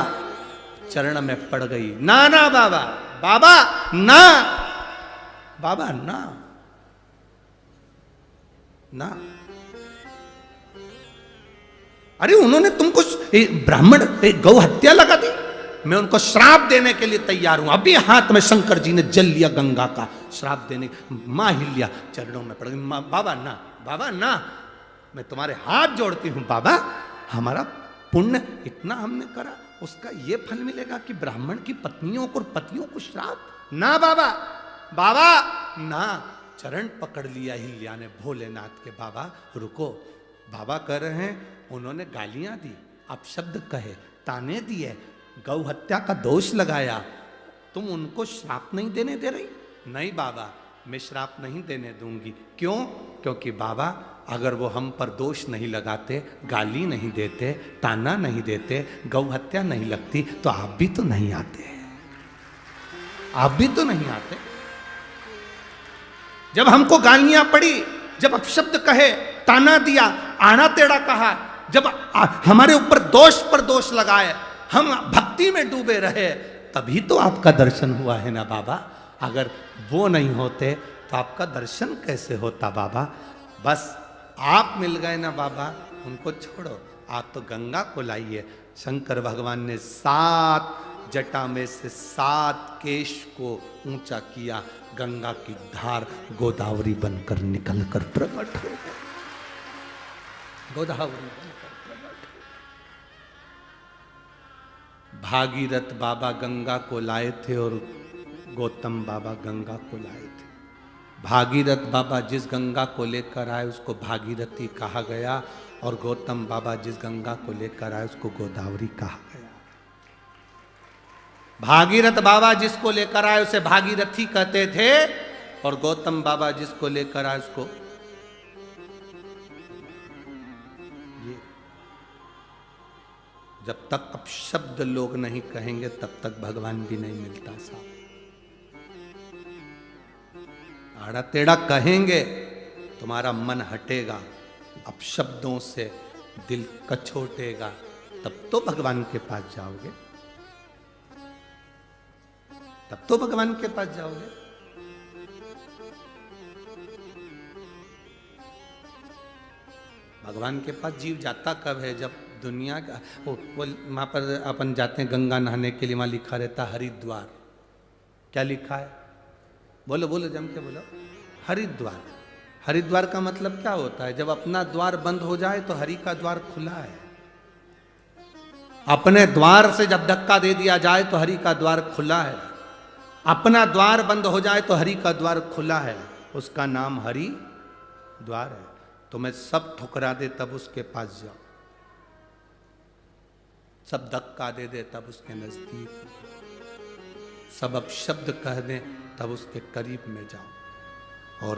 A: चरण में पड़ गई। ना ना बाबा, बाबा ना, बाबा ना, ना। अरे उन्होंने तुमको ब्राह्मण गौ हत्या लगा दी, मैं उनको श्राप देने के लिए तैयार हूं। अभी हाथ में शंकर जी ने जल लिया गंगा का, श्राप देने। मां अहिल्या चरणों में पड़ गई। बाबा ना, बाबा ना, मैं तुम्हारे हाथ जोड़ती हूं बाबा, हमारा पुण्य इतना हमने करा, उसका ये फल मिलेगा कि ब्राह्मण की पत्नियों को और पतियों को श्राप? ना बाबा, बाबा ना। चरण पकड़ लिया अहिल्या ने भोलेनाथ के। बाबा रुको, बाबा कह रहे हैं उन्होंने गालियां दी, अपशब्द कहे, ताने दिए, गौ हत्या का दोष लगाया, तुम उनको श्राप नहीं देने दे रही? नहीं बाबा, मैं श्राप नहीं देने दूंगी। क्यों? क्योंकि बाबा अगर वो हम पर दोष नहीं लगाते, गाली नहीं देते, ताना नहीं देते, गौ हत्या नहीं लगती तो आप भी तो नहीं आते, आप भी तो नहीं आते। जब हमको गालियां पड़ी, जब अपशब्द कहे, ताना दिया, आना टेढ़ा कहा, जब हमारे ऊपर दोष पर दोष लगाए, हम भक्ति में डूबे रहे, तभी तो आपका दर्शन हुआ है ना बाबा। अगर वो नहीं होते तो आपका दर्शन कैसे होता बाबा? बस आप मिल गए ना बाबा, उनको छोड़ो, आप तो गंगा को लाइए। शंकर भगवान ने 7 जटा में से 7 केश को ऊंचा किया, गंगा की धार गोदावरी बनकर निकलकर प्रकट हो गई। गोदावरी बनकर प्रकट। भागीरथ बाबा गंगा को लाए थे और गौतम बाबा गंगा को लाए थे। भागीरथ बाबा जिस गंगा को लेकर आए उसको भागीरथी कहा गया, और गौतम बाबा जिस गंगा को लेकर आए उसको गोदावरी कहा गया। भागीरथ बाबा जिसको लेकर आए उसे भागीरथी कहते थे, और गौतम बाबा जिसको लेकर आए उसको ये। जब तक अपशब्द लोग नहीं कहेंगे तब तक भगवान भी नहीं मिलता साहब। आड़ा टेढ़ा कहेंगे तुम्हारा मन हटेगा, अपशब्दों से दिल कछोटेगा, तब तो भगवान के पास जाओगे, तब तो भगवान के पास जाओगे। भगवान के पास जीव जाता कब है? जब दुनिया का वो वहां पर अपन जाते हैं गंगा नहाने के लिए, वहां लिखा रहता हरिद्वार। क्या लिखा है? बोलो बोलो, जम के बोलो। हरिद्वार। हरिद्वार का मतलब क्या होता है? जब अपना द्वार बंद हो जाए तो हरि का द्वार खुला है। अपने द्वार से जब धक्का दे दिया जाए तो हरि का द्वार खुला है। अपना द्वार बंद हो जाए तो हरि का द्वार खुला है। उसका नाम हरि द्वार है। तुम्हें सब ठुकरा दे तब उसके पास जाओ, सब धक्का दे दे तब उसके नजदीक, सब अपशब्द कह दे तब उसके करीब में जाओ। और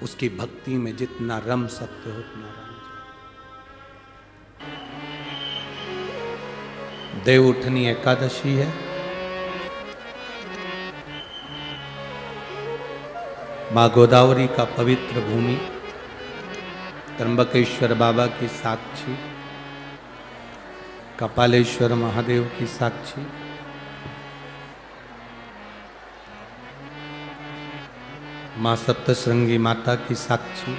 A: उसकी भक्ति में जितना रम सकते हो उतना रम जाओ। देवउठनी एकादशी है। माँ गोदावरी का पवित्र भूमि, त्र्यंबकेश्वर बाबा की साक्षी, कपालेश्वर महादेव की साक्षी, माँ सप्तश्रृंगी माता की साक्षी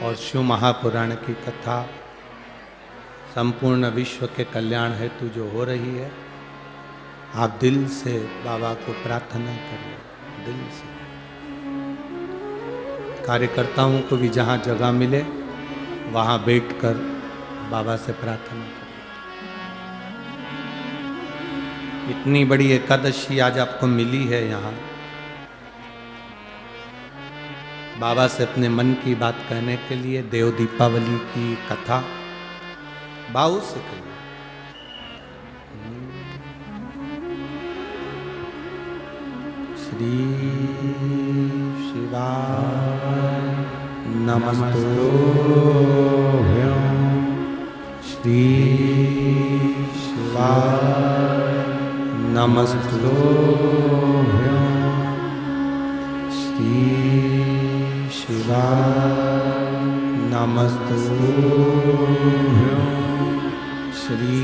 A: और शिव महापुराण की कथा संपूर्ण विश्व के कल्याण हेतु जो हो रही है, आप दिल से बाबा को प्रार्थना करिए। दिल से कार्यकर्ताओं को भी जहाँ जगह मिले वहाँ बैठकर बाबा से प्रार्थना करिए। इतनी बड़ी एकादशी आज आपको मिली है यहाँ, बाबा से अपने मन की बात कहने के लिए। देव दीपावली की कथा बाऊ से कहिए। श्री शिवाय नमस्तुभ्यं, श्री शिवाय नमस्तुभ्यं, श्री शिवाय नमस्तुभ्यं, श्री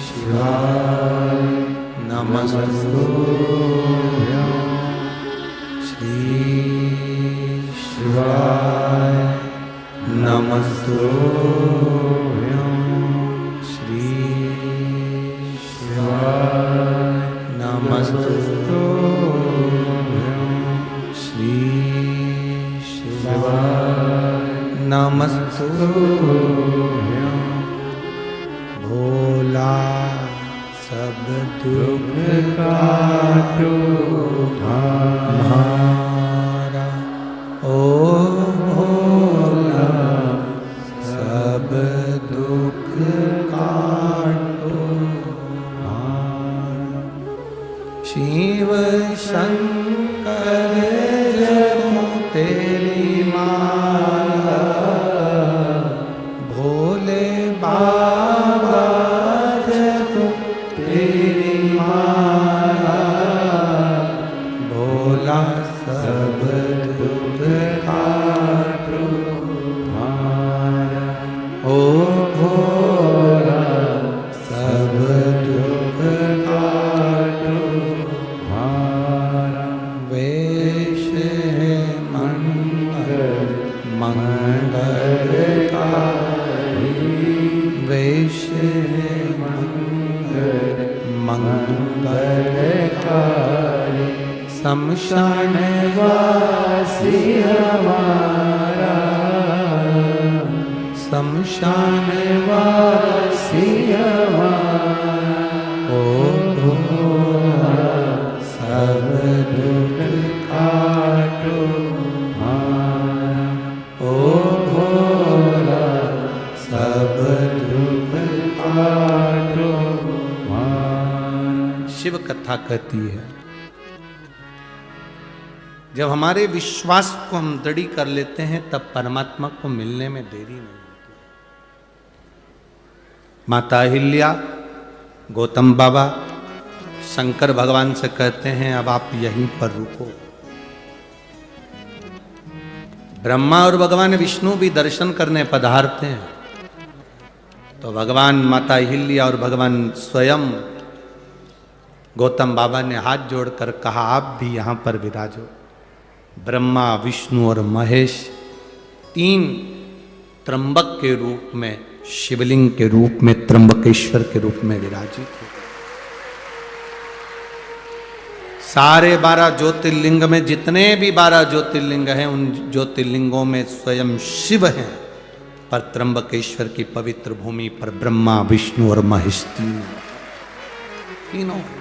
A: शिवाय नमस्तुभ्यं, श्री शिवाय नमस्तुभ्यं, श्री शिवाय नमस्तुभ्यं, श्री शिवाय नमस्तुभ्यं। भोला सब दुख काटो हमारा, ओ भोला सब दुख काटो हमारा। शिव शंकर जपो तेरी माला, भोले बाबा जपो तेरी माला, भोला सब दुख काटो हमारा, ओ भोला सब दुख काटो हमारा। वेश है मंगलकारी, वेश है मंगलकारी, शमशान वासी हमारा, शमशान वासी हमारा, ओ भोला सब दुख काटो हमारा, ओ भोला सब दुख काटो हमारा। शिव कथा कहती है, जब हमारे विश्वास को हम दृढ़ कर लेते हैं तब परमात्मा को मिलने में देरी नहीं होती। माता अहिल्या, गौतम बाबा शंकर भगवान से कहते हैं अब आप यहीं पर रुको। ब्रह्मा और भगवान विष्णु भी दर्शन करने पधारते हैं, तो भगवान माता अहिल्या और भगवान स्वयं गौतम बाबा ने हाथ जोड़कर कहा आप भी यहां पर विराजो। ब्रह्मा, विष्णु और महेश तीन त्र्यंबक के रूप में, शिवलिंग के रूप में, त्र्यंबकेश्वर के रूप में विराजित थे। सारे 12 ज्योतिर्लिंग में जितने भी 12 ज्योतिर्लिंग हैं, उन ज्योतिर्लिंगों में स्वयं शिव हैं, पर त्र्यंबकेश्वर की पवित्र भूमि पर ब्रह्मा, विष्णु और महेश तीनों हैं।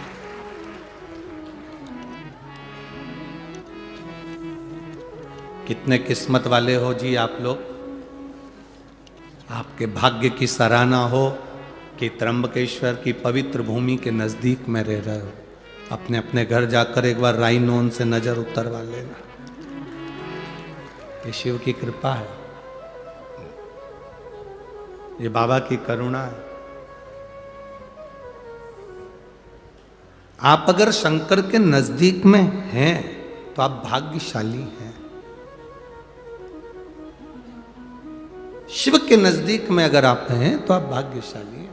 A: कितने किस्मत वाले हो जी आप लोग, आपके भाग्य की सराहना हो कि त्र्यंबकेश्वर की पवित्र भूमि के नजदीक में रह रहे हो। अपने अपने घर जाकर एक बार राइनोन से नजर उतरवा लेना, ये शिव की कृपा है, ये बाबा की करुणा है। आप अगर शंकर के नजदीक में हैं तो आप भाग्यशाली हैं। शिव के नजदीक में अगर आप हैं तो आप भाग्यशाली हैं।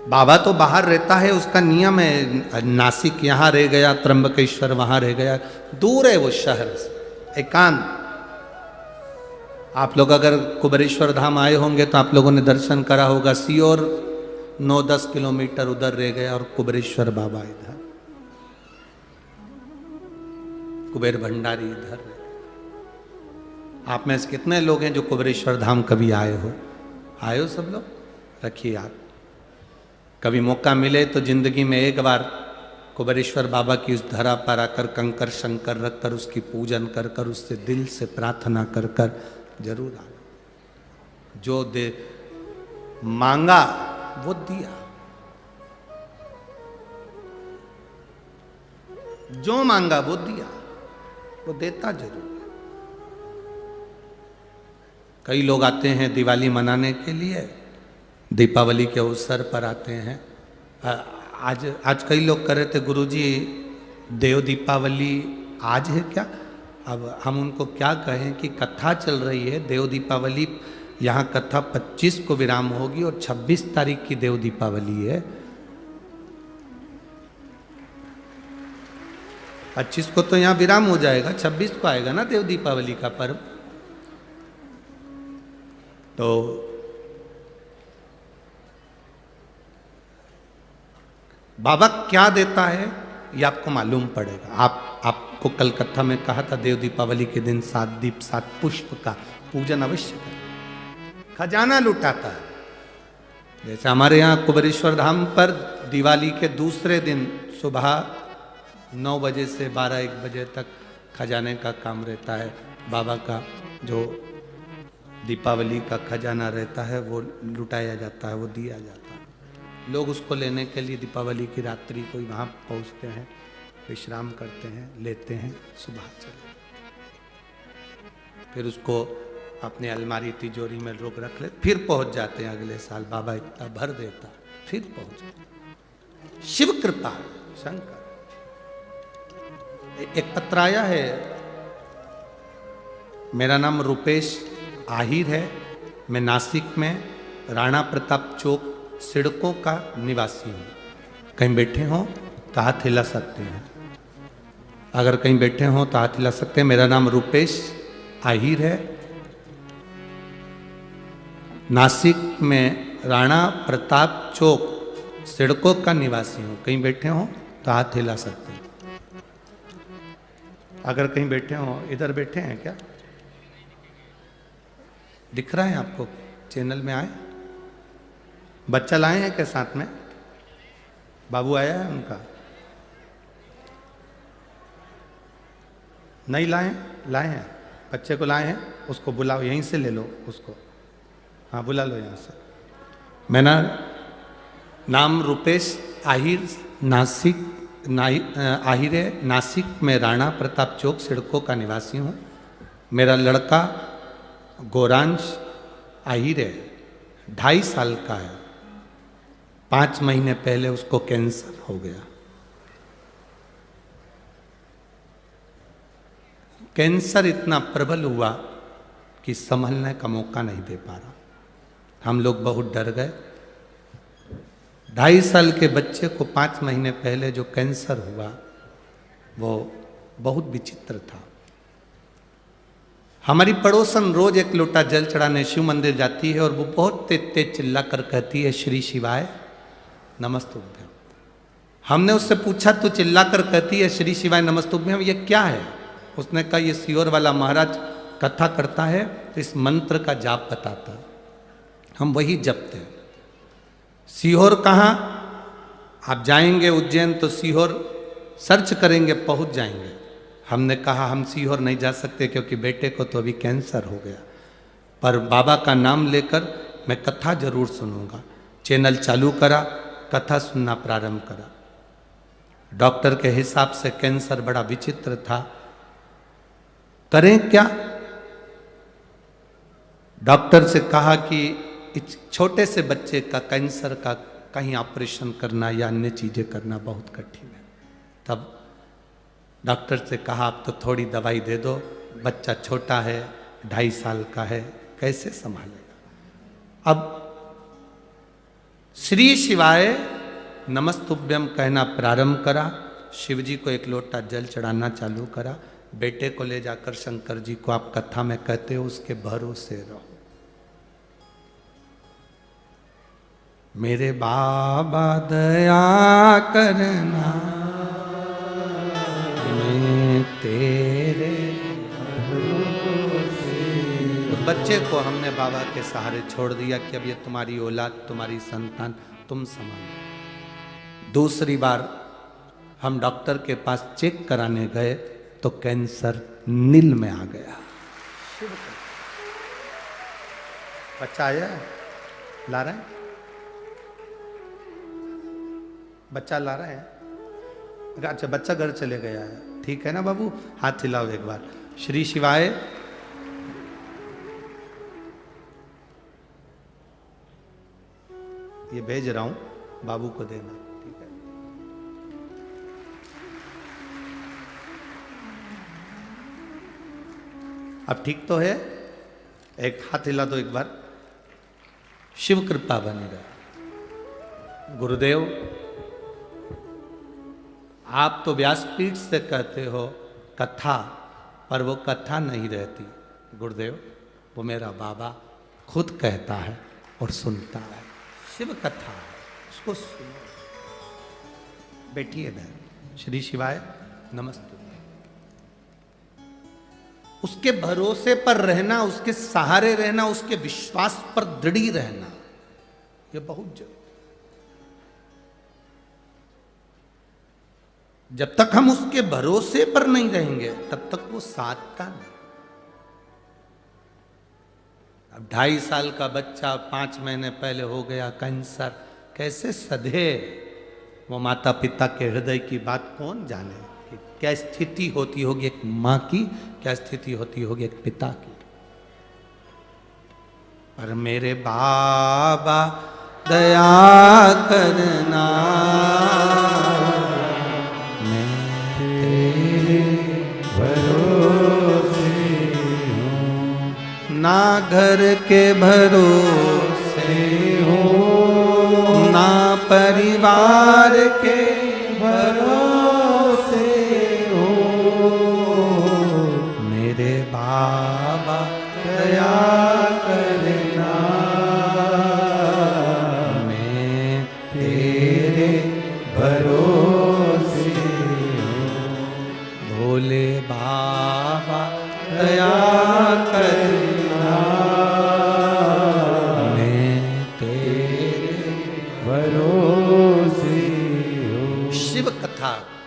A: बाबा तो बाहर रहता है, उसका नियम है, नासिक यहां रह गया, त्र्यंबकेश्वर वहां रह गया, दूर है वो शहर से, एकांत। आप लोग अगर कुबेरेश्वर धाम आए होंगे तो आप लोगों ने दर्शन करा होगा, सीओर 9-10 किलोमीटर उधर रह गया और कुबेरेश्वर बाबा इधर, कुबेर भंडारी इधर। आप में से कितने लोग हैं जो कुबेरेश्वर धाम कभी आए हो? आए हो सब लोग? रखिए आप, कभी मौका मिले तो जिंदगी में एक बार कुबेरेश्वर बाबा की उस धरा पर आकर कंकर शंकर रखकर उसकी पूजन कर कर उससे दिल से प्रार्थना कर कर जरूर आना। जो दे मांगा वो दिया, जो मांगा वो दिया, वो देता जरूर। कई लोग आते हैं दिवाली मनाने के लिए, दीपावली के अवसर पर आते हैं। आज कई लोग कह रहे थे गुरुजी देव दीपावली आज है क्या? अब हम उनको क्या कहें कि कथा चल रही है, देव दीपावली यहाँ कथा 25 को विराम होगी और 26 तारीख की देव दीपावली है। 25 को तो यहाँ विराम हो जाएगा, 26 को आएगा ना देव दीपावली का पर्व। तो बाबा क्या देता है ये आपको मालूम पड़ेगा। आपको कल कथा में कहा था देव दीपावली के दिन 7 दीप 7 पुष्प का पूजन अवश्य करें, खजाना लुटाता है। जैसे हमारे यहाँ कुबेरेश्वर धाम पर दिवाली के दूसरे दिन सुबह 9 बजे से 12-1 बजे तक खजाने का काम रहता है। बाबा का जो दीपावली का खजाना रहता है वो लुटाया जाता है, वो दिया जाता है। लोग उसको लेने के लिए दीपावली की रात्रि को वहाँ पहुँचते हैं, विश्राम करते हैं, लेते हैं, सुबह चले, फिर उसको अपने अलमारी तिजोरी में लोग रख ले, फिर पहुँच जाते हैं अगले साल। बाबा इतना भर देता, फिर पहुँच जाते। शिव कृपा, शंकर। एक पत्र आया है, मेरा नाम रुपेश आहिर है, मैं नासिक में राणा प्रताप चौक सिड़कों का निवासी हूँ। कहीं बैठे हों तो हाथ हिला सकते हैं, अगर कहीं बैठे हों तो हाथ हिला सकते हैं। मेरा नाम रुपेश आहिर है, नासिक में राणा प्रताप चौक सिड़कों का निवासी हूँ। कहीं बैठे हों तो हाथ हिला सकते हैं, अगर कहीं बैठे हों। इधर बैठे हैं क्या? दिख रहा है आपको? चैनल में आए? बच्चा लाए हैं क्या साथ में? बाबू आया है उनका? नहीं लाए? लाए हैं, बच्चे को लाए हैं, उसको बुलाओ, यहीं से ले लो उसको। हाँ बुला लो यहाँ से। मेरा नाम रुपेश आहिर, नासिक आहिर है, नासिक में राणा प्रताप चौक सिड़कों का निवासी हूँ। मेरा लड़का गौरांश आहिर है, 2.5 साल का है। 5 महीने पहले उसको कैंसर हो गया। कैंसर इतना प्रबल हुआ कि संभलने का मौका नहीं दे पा रहा। हम लोग बहुत डर गए। 2.5 साल के बच्चे को 5 महीने पहले जो कैंसर हुआ वो बहुत विचित्र था। हमारी पड़ोसन रोज 1 लोटा जल चढ़ाने शिव मंदिर जाती है और वो बहुत तेज तेज चिल्ला कर कहती है श्री शिवाय नमस्तुभ्यम। हमने उससे पूछा तू चिल्ला कर कहती है श्री शिवाय नमस्तुभ्यम, ये क्या है? उसने कहा ये सीहोर वाला महाराज कथा करता है तो इस मंत्र का जाप बताता है, हम वही जपते हैं। सीहोर कहाँ? आप जाएंगे उज्जैन तो सीहोर सर्च करेंगे, पहुंच जाएंगे। हमने कहा हम सीहोर नहीं जा सकते क्योंकि बेटे को तो अभी कैंसर हो गया, पर बाबा का नाम लेकर मैं कथा जरूर सुनूंगा। चैनल चालू करा, कथा सुनना प्रारंभ करा। डॉक्टर के हिसाब से कैंसर बड़ा विचित्र था, करें क्या? डॉक्टर से कहा कि इस छोटे से बच्चे का कैंसर का कहीं ऑपरेशन करना या अन्य चीजें करना बहुत कठिन है। तब डॉक्टर से कहा आप तो थोड़ी दवाई दे दो, बच्चा छोटा है, 2.5 साल का है, कैसे संभालेगा। अब श्री शिवाय नमस्तुभ्यम कहना प्रारंभ करा, शिव जी को 1 लोटा जल चढ़ाना चालू करा। बेटे को ले जाकर शंकर जी को आप कथा में कहते हो उसके भरोसे रहो। मेरे बाबा दया करना, मैं तेरे उस बच्चे को हमने बाबा के सहारे छोड़ दिया कि अब ये तुम्हारी औलाद, तुम्हारी संतान, तुम संभालो। दूसरी बार हम डॉक्टर के पास चेक कराने गए तो कैंसर नील में आ गया। बच्चा आया ला रहा है, बच्चा ला रहा है। अच्छा बच्चा घर चले गया है, ठीक है ना बाबू, हाथ हिलाओ एक बार। श्री शिवाय। ये भेज रहा हूं, बाबू को देना, ठीक है। अब ठीक तो है, एक हाथ हिला दो एक बार। शिव कृपा बनी रहे। गुरुदेव आप तो व्यासपीठ से कहते हो कथा, पर वो कथा नहीं रहती। गुरुदेव वो मेरा बाबा खुद कहता है और सुनता है। शिव कथा है, उसको सुनो। बैठिए बहन। श्री शिवाय नमस्ते। उसके भरोसे पर रहना, उसके सहारे रहना, उसके विश्वास पर दृढ़ रहना, यह बहुत जरूरी। जब तक हम उसके भरोसे पर नहीं रहेंगे तब तक वो साथ का नहीं। अब 2.5 साल का बच्चा 5 महीने पहले हो गया कैंसर, कैसे सधे वो माता पिता के हृदय की बात कौन जाने कि क्या स्थिति होती होगी एक माँ की, क्या स्थिति होती होगी एक पिता की। पर मेरे बाबा दया करना, ना घर के भरोसे हो, ना परिवार के भरोसे हो, मेरे बाबा दया करना, मैं तेरे भरोसे हूँ। भोले बाबा दया करना,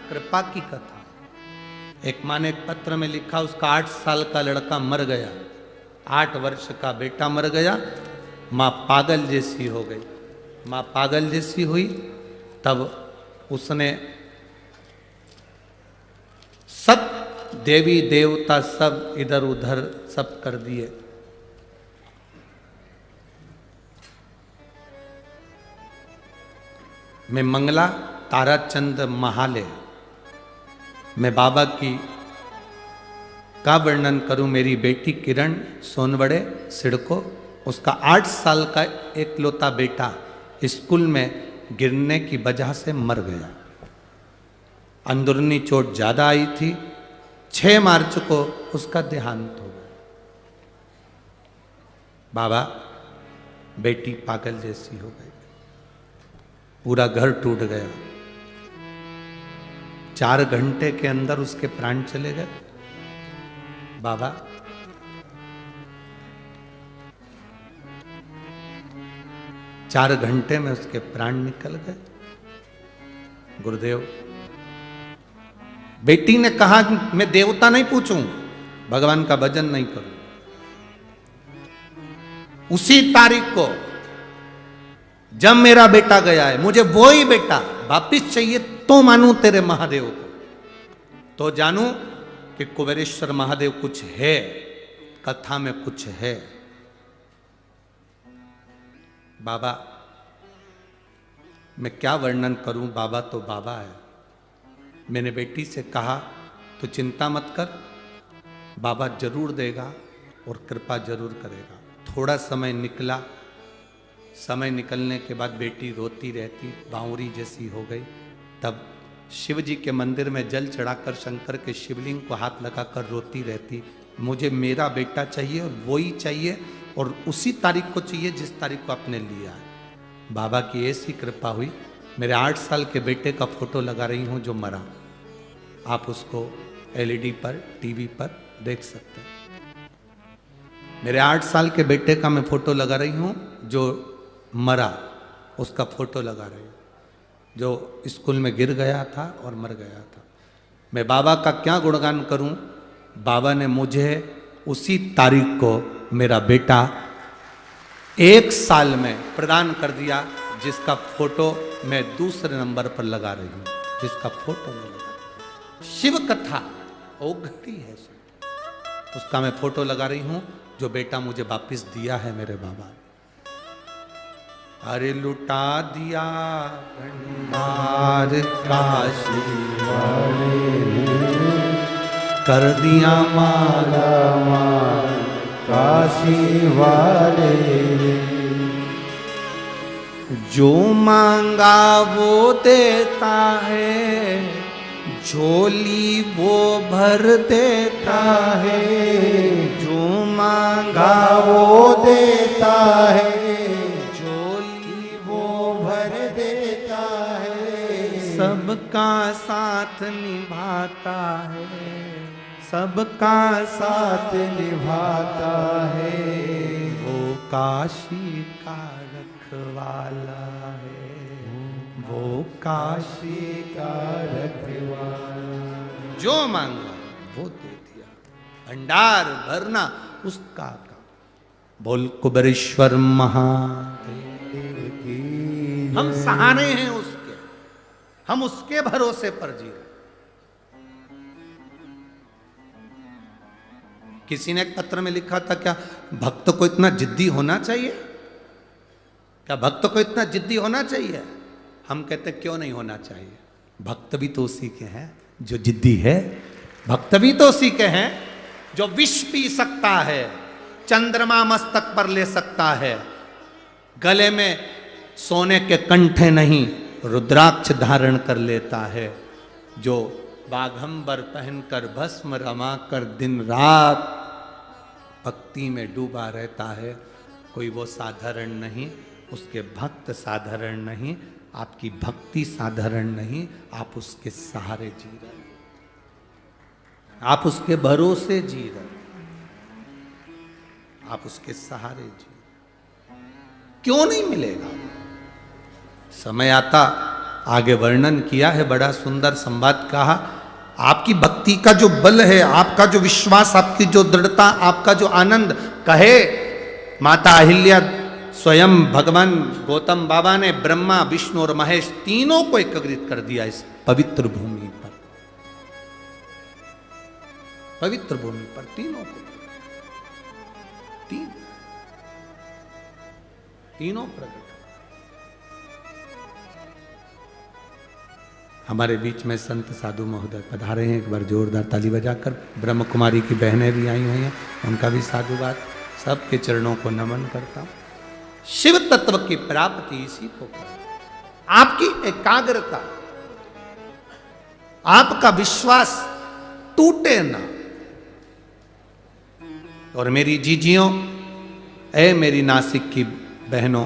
A: कृपा की कथा। एक माँ ने एक पत्र में लिखा, उसका 8 साल का लड़का मर गया, 8 वर्ष का बेटा मर गया, माँ पागल जैसी हो गई। माँ पागल जैसी हुई तब उसने सब देवी देवता सब इधर उधर सब कर दिए। मैं मंगला ताराचंद महाले, मैं बाबा की का वर्णन करूं। मेरी बेटी किरण सोनवड़े सिडको, उसका 8 साल का एकलौता बेटा स्कूल में गिरने की वजह से मर गया। अंदरूनी चोट ज्यादा आई थी। 6 मार्च को उसका देहांत हो गया। बाबा बेटी पागल जैसी हो गई, पूरा घर टूट गया। 4 घंटे के अंदर उसके प्राण चले गए। बाबा चार घंटे में उसके प्राण निकल गए। गुरुदेव बेटी ने कहा मैं देवता नहीं पूछूं, भगवान का भजन नहीं करूं। उसी तारीख को जब मेरा बेटा गया है, मुझे वो ही बेटा वापिस चाहिए तो मानूं तेरे महादेव को, तो जानूं कि कुबेरेश्वर महादेव कुछ है, कथा में कुछ है। बाबा मैं क्या वर्णन करूं, बाबा तो बाबा है। मैंने बेटी से कहा तो चिंता मत कर, बाबा जरूर देगा और कृपा जरूर करेगा। थोड़ा समय निकला, समय निकलने के बाद बेटी रोती रहती, बावरी जैसी हो गई। तब शिव जी के मंदिर में जल चढ़ाकर शंकर के शिवलिंग को हाथ लगाकर रोती रहती, मुझे मेरा बेटा चाहिए और वही चाहिए और उसी तारीख को चाहिए जिस तारीख को आपने लिया है। बाबा की ऐसी कृपा हुई, मेरे 8 साल के बेटे का फोटो लगा रही हूँ जो मरा। आप उसको एलईडी पर, टीवी पर देख सकते हैं। मेरे 8 साल के बेटे का मैं फोटो लगा रही हूँ जो मरा, उसका फोटो लगा रही हूँ, जो स्कूल में गिर गया था और मर गया था। मैं बाबा का क्या गुणगान करूं। बाबा ने मुझे उसी तारीख को मेरा बेटा 1 साल में प्रदान कर दिया, जिसका फोटो मैं दूसरे नंबर पर लगा रही हूं, जिसका फोटो मैं लगा। शिव कथा ओ घड़ी है, उसका मैं फोटो लगा रही हूं जो बेटा मुझे वापिस दिया है मेरे बाबा ने। अरे लुटा दिया भंडार काशी वाले ने, कर दिया माला माल काशी वाले ने। जो मांगा वो देता है, झोली वो भर देता है। जो मांगा वो देता है, सबका साथ निभाता है, सबका साथ निभाता है। वो काशी का रखवाला है, वो काशी का रखवाला। जो मांगा वो दे दिया, भंडार भरना उसका काम। बोल कुबेरेश्वर महादेव की। हम सहारे हैं उसके, हम उसके भरोसे पर जी रहे। किसी ने एक पत्र में लिखा था, क्या भक्त को इतना जिद्दी होना चाहिए? क्या भक्त को इतना जिद्दी होना चाहिए? हम कहते क्यों नहीं होना चाहिए। भक्त भी तो उसी के हैं जो जिद्दी है। भक्त भी तो उसी के हैं जो विष पी सकता है, चंद्रमा मस्तक पर ले सकता है, गले में सोने के कंठे नहीं रुद्राक्ष धारण कर लेता है, जो बाघंबर पहनकर भस्म रमाकर दिन रात भक्ति में डूबा रहता है। कोई वो साधारण नहीं, उसके भक्त साधारण नहीं, आपकी भक्ति साधारण नहीं। आप उसके सहारे जी रहे, आप उसके भरोसे जी रहे, आप उसके सहारे जी रहे। क्यों नहीं मिलेगा? समय आता, आगे वर्णन किया है, बड़ा सुंदर संवाद कहा। आपकी भक्ति का जो बल है, आपका जो विश्वास, आपकी जो दृढ़ता, आपका जो आनंद, कहे माता अहिल्या स्वयं भगवान गौतम बाबा ने ब्रह्मा विष्णु और महेश तीनों को एकत्रित कर दिया इस पवित्र भूमि पर। पवित्र भूमि पर तीनों को, तीनों प्रकट। हमारे बीच में संत साधु महोदय पधारे हैं, एक बार जोरदार ताली बजाकर। ब्रह्म कुमारी की बहनें भी आई हुई हैं, उनका भी साधुवाद। सबके चरणों को नमन करता हूं। शिव तत्व की प्राप्ति इसी को कर। आपकी एकाग्रता, आपका विश्वास टूटे ना। और मेरी जीजियों, ऐ मेरी नासिक की बहनों,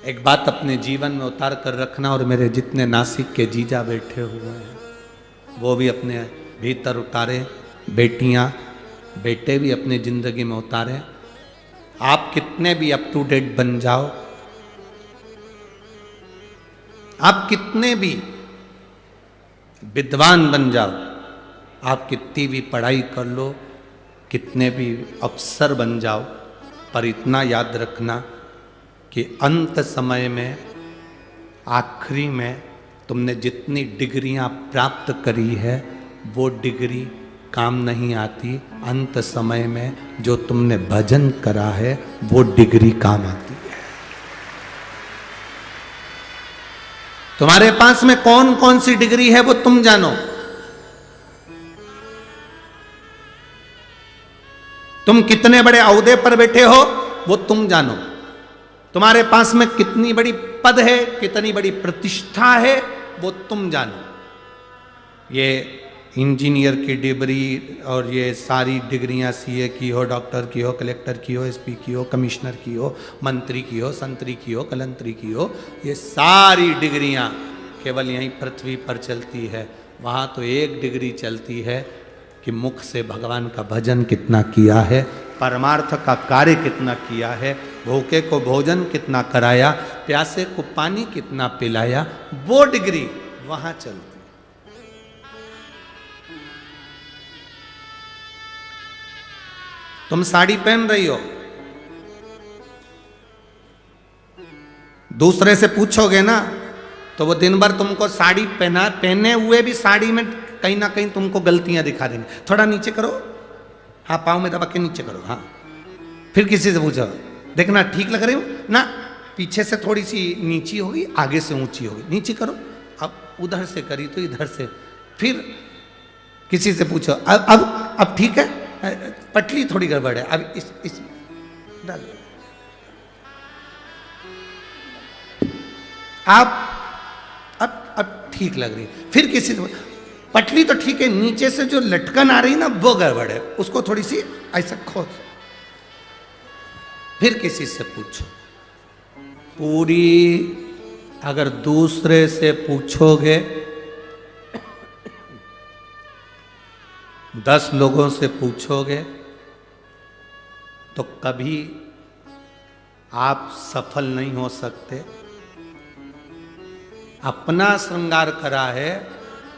A: एक बात अपने जीवन में उतार कर रखना, और मेरे जितने नासिक के जीजा बैठे हुए हैं वो भी अपने भीतर उतारे, बेटियां बेटे भी अपनी जिंदगी में उतारे। आप कितने भी अप टू डेट बन जाओ, आप कितने भी विद्वान बन जाओ, आप कितनी भी पढ़ाई कर लो, कितने भी अफसर बन जाओ, पर इतना याद रखना कि अंत समय में, आखिरी में तुमने जितनी डिग्रियां प्राप्त करी है, वो डिग्री काम नहीं आती। अंत समय में जो तुमने भजन करा है वो डिग्री काम आती है। तुम्हारे पास में कौन कौन सी डिग्री है वो तुम जानो। तुम कितने बड़े ओहदे पर बैठे हो वो तुम जानो। तुम्हारे पास में कितनी बड़ी पद है, कितनी बड़ी प्रतिष्ठा है वो तुम जानो। ये इंजीनियर की डिग्री और ये सारी डिग्रियां सीए की हो, डॉक्टर की हो, कलेक्टर की हो, एसपी की हो, कमिश्नर की हो, मंत्री की हो, संतरी की हो, कलंतरी की हो, ये सारी डिग्रियां केवल यहीं पृथ्वी पर चलती है। वहाँ तो एक डिग्री चलती है कि मुख से भगवान का भजन कितना किया है, परमार्थ का कार्य कितना किया है, भूखे को भोजन कितना कराया, प्यासे को पानी कितना पिलाया, वो डिग्री वहाँ चलती। तुम साड़ी पहन रही हो, दूसरे से पूछोगे ना तो वो दिन भर तुमको साड़ी पहने हुए भी साड़ी में कहीं ना कहीं तुमको गलतियां दिखा देंगे। थोड़ा नीचे करो, हाँ पाँव में दबा के नीचे करो, हाँ। फिर किसी से पूछो, देखना ठीक लग रही हो ना, पीछे से थोड़ी सी नीची होगी, आगे से ऊंची होगी, नीचे करो। अब उधर से करी तो इधर से। फिर किसी से पूछो, अब ठीक है, पटली थोड़ी गड़बड़ है, अब इस डाल। आप अब ठीक लग रही। फिर किसी से, पटली तो ठीक है, नीचे से जो लटकन आ रही ना वो गड़बड़ है, उसको थोड़ी सी ऐसा खोद। फिर किसी से पूछो। पूरी अगर दूसरे से पूछोगे, 10 लोगों से पूछोगे तो कभी आप सफल नहीं हो सकते। अपना श्रृंगार करा है,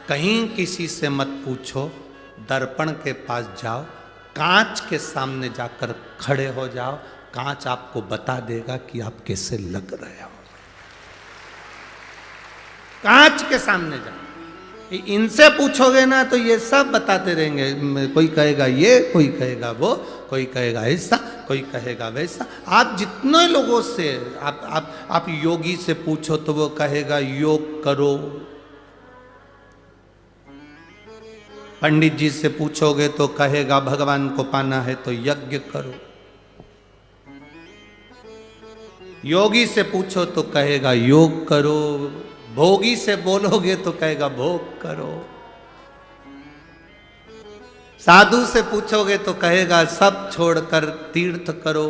A: कहीं किसी से मत पूछो, दर्पण के पास जाओ, कांच के सामने जाकर खड़े हो जाओ, कांच आपको बता देगा कि आप कैसे लग रहे हो। कांच के सामने जाओ। इनसे पूछोगे ना तो ये सब बताते रहेंगे, कोई कहेगा ये, कोई कहेगा वो, कोई कहेगा ऐसा, कोई कहेगा वैसा। आप जितने लोगों से आप योगी से पूछो तो वो कहेगा योग करो। पंडित जी से पूछोगे तो कहेगा भगवान को पाना है तो यज्ञ करो। योगी से पूछो तो कहेगा योग करो। भोगी से बोलोगे तो कहेगा भोग करो। साधु से पूछोगे तो कहेगा सब छोड़कर तीर्थ करो।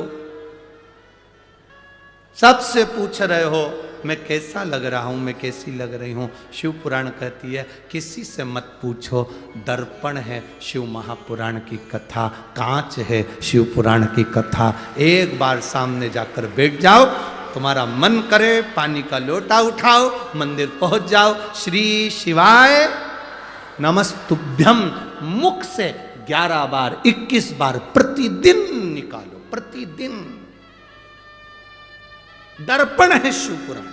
A: सबसे पूछ रहे हो मैं कैसा लग रहा हूं, मैं कैसी लग रही हूं। शिव पुराण कहती है किसी से मत पूछो, दर्पण है शिव महापुराण की कथा, कांच है शिव पुराण की कथा। एक बार सामने जाकर बैठ जाओ, तुम्हारा मन करे पानी का लोटा उठाओ, मंदिर पहुंच जाओ, श्री शिवाय नमस्तुभ्यम मुख से 11 बार 21 बार प्रतिदिन निकालो, प्रतिदिन। दर्पण है शिव पुराण।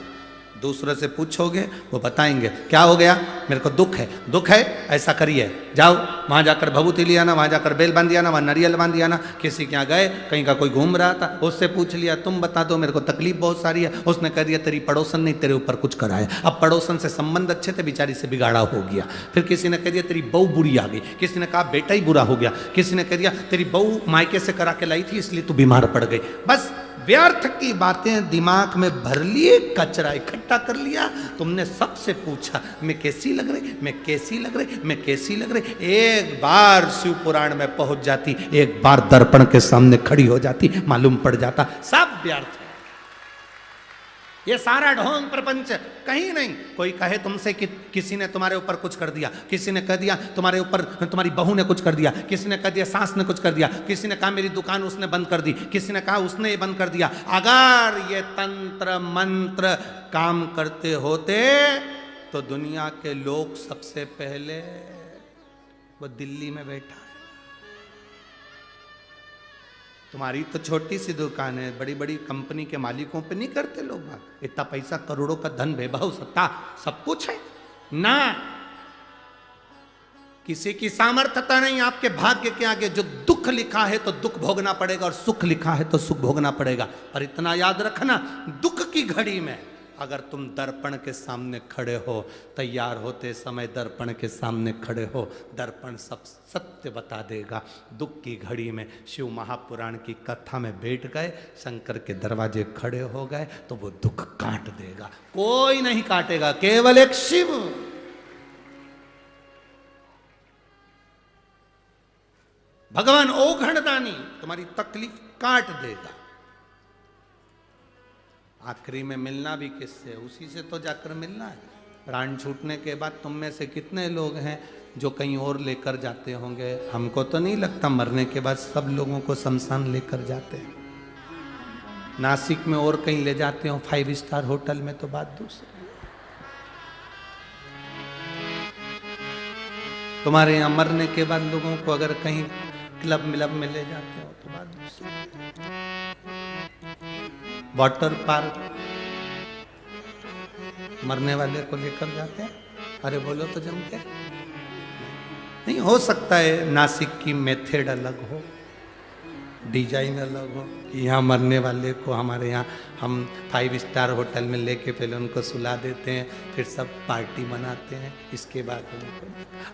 A: दूसरे से पूछोगे वो बताएंगे क्या हो गया, मेरे को दुख है, ऐसा करिए, जाओ वहाँ जाकर भभूति लिया ना, वहाँ जाकर बेल बांध दिया ना, वहाँ नारियल बांध दिया ना। किसी के यहाँ गए, कहीं का कोई घूम रहा था, उससे पूछ लिया तुम बता दो मेरे को तकलीफ बहुत सारी है। उसने कह दिया तेरी पड़ोसन ने तेरे ऊपर कुछ करा है। अब पड़ोसन से संबंध अच्छे थे, बेचारी से बिगाड़ा हो गया। फिर किसी ने कह दिया तेरी बहू बुरी आ गई, किसी ने कहा बेटा ही बुरा हो गया, किसी ने कह दिया तेरी बहू मायके से करा के लाई थी इसलिए तू बीमार पड़ गई। बस व्यर्थ की बातें दिमाग में भर लिए, कचरा इकट्ठा कर लिया। तुमने सबसे पूछा मैं कैसी लग रही, मैं कैसी लग रही, मैं कैसी लग रही। एक बार शिव पुराण में पहुंच जाती, एक बार दर्पण के सामने खड़ी हो जाती, मालूम पड़ जाता सब व्यर्थ है। ये सारा ढोंग प्रपंच कहीं नहीं। कोई कहे तुमसे कि किसी ने तुम्हारे ऊपर कुछ कर दिया, किसी ने कह दिया तुम्हारे ऊपर तुम्हारी बहू ने कुछ कर दिया, किसी ने कह दिया सास ने कुछ कर दिया, किसी ने कहा मेरी दुकान उसने बंद कर दी, किसी ने कहा उसने ये बंद कर दिया। अगर ये तंत्र मंत्र काम करते होते तो दुनिया के लोग सबसे पहले वो दिल्ली में बैठा है। तुम्हारी तो छोटी सी दुकान है, बड़ी बड़ी कंपनी के मालिकों पे नहीं करते लोग बात। इतना पैसा, करोड़ों का धन, वैभव, सत्ता सब कुछ है ना। किसी की सामर्थ्यता नहीं आपके भाग्य के आगे। जो दुख लिखा है तो दुख भोगना पड़ेगा और सुख लिखा है तो सुख भोगना पड़ेगा। पर इतना याद रखना, दुख की घड़ी में अगर तुम दर्पण के सामने खड़े हो, तैयार होते समय दर्पण के सामने खड़े हो, दर्पण सब सत्य बता देगा। दुख की घड़ी में शिव महापुराण की कथा में बैठ गए, शंकर के दरवाजे खड़े हो गए तो वो दुख काट देगा। कोई नहीं काटेगा, केवल एक शिव। भगवान ओघड़दानी तुम्हारी तकलीफ काट देगा। आखिरी में मिलना भी किससे? उसी से तो जाकर मिलना है। प्राण छूटने के बाद तुम में से कितने लोग हैं जो कहीं और लेकर जाते होंगे? हमको तो नहीं लगता मरने के बाद सब लोगों को शमशान लेकर जाते हैं। नासिक में और कहीं ले जाते हो 5 स्टार होटल में तो बात दूसरी। तुम्हारे यहां मरने के बाद लोगों को अगर कहीं क्लब मिलब में ले जाते हो तो बात दूसरी। वाटर पार्क मरने वाले को लेकर जाते हैं? अरे बोलो तो जम के। नहीं हो सकता है नासिक की मेथड अलग हो, डिजाइन अलग हो कि यहाँ मरने वाले को हमारे यहाँ हम 5 स्टार होटल में लेके पहले उनको सुला देते हैं, फिर सब पार्टी मनाते हैं, इसके बाद उनको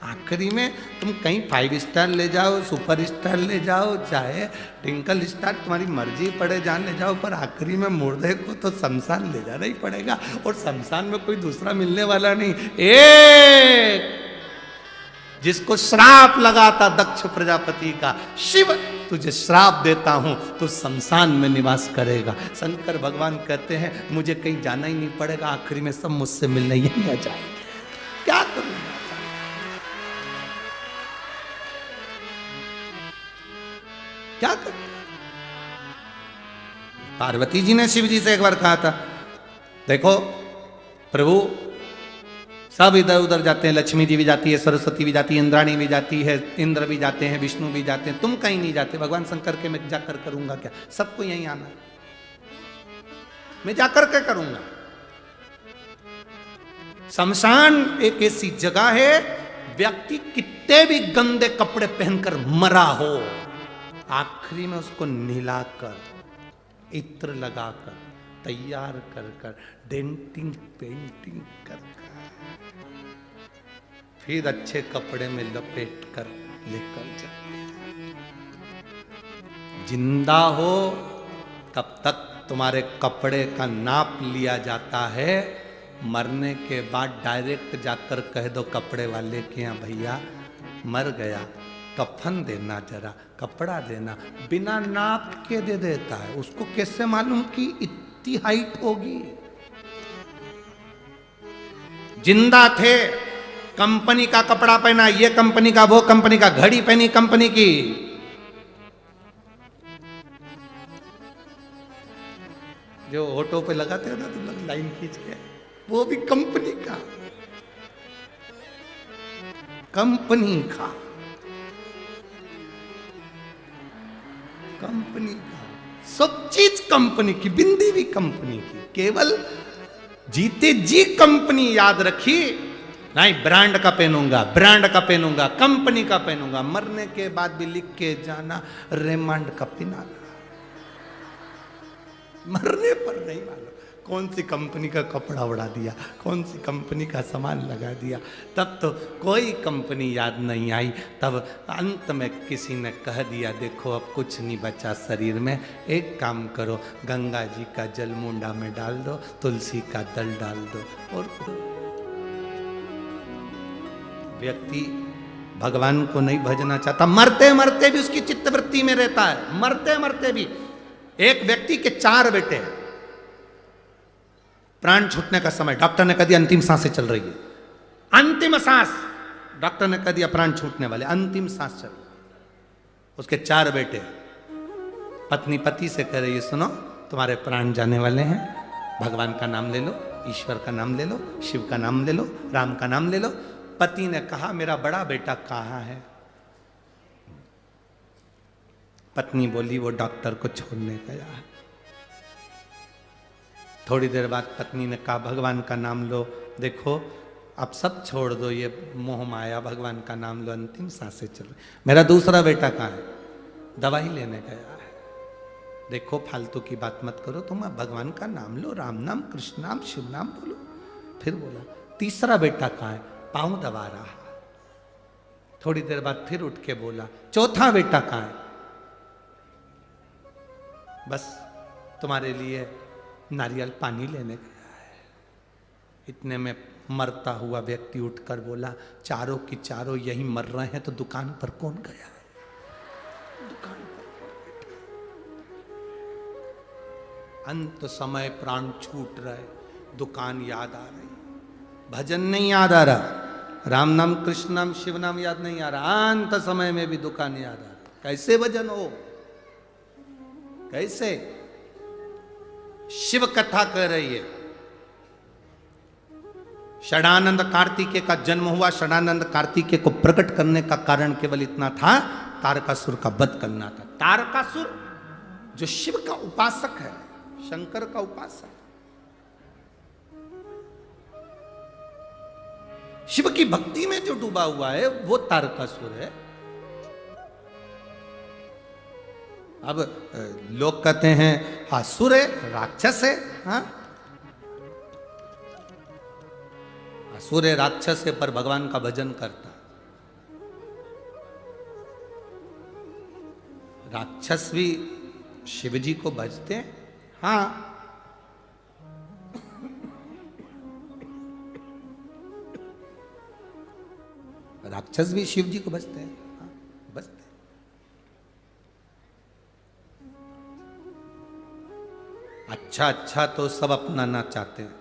A: आखिरी में तुम कहीं 5 स्टार ले जाओ, सुपर स्टार ले जाओ, चाहे ट्विंकल स्टार, तुम्हारी मर्जी पड़े जान ले जाओ, पर आखिरी में मुर्दे को तो शमशान ले जाना ही पड़ेगा। और शमशान में कोई दूसरा मिलने वाला नहीं। एक जिसको श्राप लगा था दक्ष प्रजापति का, शिव तुझे श्राप देता हूं, तू शमशान में निवास करेगा। शंकर भगवान कहते हैं मुझे कहीं जाना ही नहीं पड़ेगा, आखिरी में सब मुझसे मिलने यहीं आ जाएंगे। क्या करूंगा? क्या करूं? पार्वती जी ने शिव जी से एक बार कहा था, देखो प्रभु सब इधर उधर जाते हैं, लक्ष्मी जी भी जाती है, सरस्वती भी जाती है, इंद्राणी भी जाती है, इंद्र भी जाते हैं, विष्णु भी जाते हैं, तुम कहीं नहीं जाते। भगवान शंकर के मैं जाकर करूंगा क्या? सबको यहीं आना है, मैं जाकर क्या करूंगा? शमशान एक ऐसी जगह है, व्यक्ति कितने भी गंदे कपड़े पहनकर मरा हो, आखिरी में उसको नहलाकर, इत्र लगाकर, तैयार कर कर, डेंटिंग पेंटिंग कर फिर अच्छे कपड़े में लपेट कर लेकर जाए। जिंदा हो तब तक तुम्हारे कपड़े का नाप लिया जाता है, मरने के बाद डायरेक्ट जाकर कह दो कपड़े वाले के यहाँ, भैया मर गया, कफन देना, जरा कपड़ा देना, बिना नाप के दे देता है। उसको कैसे मालूम कि इतनी हाइट होगी? जिंदा थे, कंपनी का कपड़ा पहना, ये कंपनी का, वो कंपनी का, घड़ी पहनी कंपनी की, जो ऑटो पे लगाते हो ना तुम लोग लाइन खींच के, वो भी कंपनी का, कंपनी का, कंपनी का, सब चीज कंपनी की, बिंदी भी कंपनी की। केवल जीते जी कंपनी याद रखी, नहीं ब्रांड का पहनूंगा, ब्रांड का पहनूंगा, कंपनी का पहनूंगा। मरने के बाद भी लिख के जाना रेमंड का पिना। मरने पर नहीं मालूम कौन सी कंपनी का कपड़ा उड़ा दिया, कौन सी कंपनी का सामान लगा दिया, तब तो कोई कंपनी याद नहीं आई। तब अंत में किसी ने कह दिया, देखो अब कुछ नहीं बचा शरीर में, एक काम करो, गंगा जी का जल मुंडा में डाल दो, तुलसी का दल डाल दो। और व्यक्ति भगवान को नहीं भजना चाहता, मरते मरते भी उसकी चित्तवृत्ति में रहता है, मरते मरते भी। एक व्यक्ति के 4 बेटे हैं, प्राण छूटने का समय, डॉक्टर ने कह दिया अंतिम सांसें चल रही है, अंतिम सांस, डॉक्टर ने कह दिया प्राण छूटने वाले, अंतिम सांस चल। उसके 4 बेटे, पत्नी पति से कह रही है, सुनो तुम्हारे प्राण जाने वाले हैं, भगवान का नाम ले लो, ईश्वर का नाम ले लो, शिव का नाम ले लो, राम का नाम ले लो। पति ने कहा मेरा बड़ा बेटा कहाँ है? पत्नी बोली वो डॉक्टर को छोड़ने गया है। थोड़ी देर बाद पत्नी ने कहा भगवान का नाम लो, देखो अब सब छोड़ दो, ये मोह माया, भगवान का नाम लो, अंतिम सांसें चल। मेरा दूसरा बेटा कहाँ है? दवाई लेने गया है। देखो फालतू की बात मत करो, तुम भगवान का नाम लो, राम नाम, कृष्ण नाम, शिव नाम बोलो। फिर बोला तीसरा बेटा कहाँ है? पाँव दबा रहा। थोड़ी देर बाद फिर उठ के बोला चौथा बेटा कहाँ है? बस तुम्हारे लिए नारियल पानी लेने गया है। इतने में मरता हुआ व्यक्ति उठकर बोला चारों की चारों यही मर रहे हैं तो दुकान पर कौन गया है? दुकान पर कौन बैठा? अंत समय प्राण छूट रहे, दुकान याद आ रही, भजन नहीं याद आ रहा, राम नाम, कृष्ण नाम, शिव नाम याद नहीं आ रहा, अंत समय में भी दुकान याद आ रही। कैसे भजन हो? कैसे? शिव कथा कह रही है। षडानंद कार्तिकेय का जन्म हुआ। षडानंद कार्तिकेय को प्रकट करने का कारण केवल इतना था, तारकासुर का वध करना था। तारकासुर जो शिव का उपासक है, शंकर का उपासक, शिव की भक्ति में जो डूबा हुआ है वो तारकासुर है। अब लोग कहते हैं असुर है, राक्षस है। हाँ, असुर है, राक्षस है, पर भगवान का भजन करता। राक्षस भी शिव जी को भजते हैं। हाँ, राक्षस भी शिव जी को भजते हैं। हाँ, भजते हैं। अच्छा अच्छा तो सब अपनाना चाहते हैं।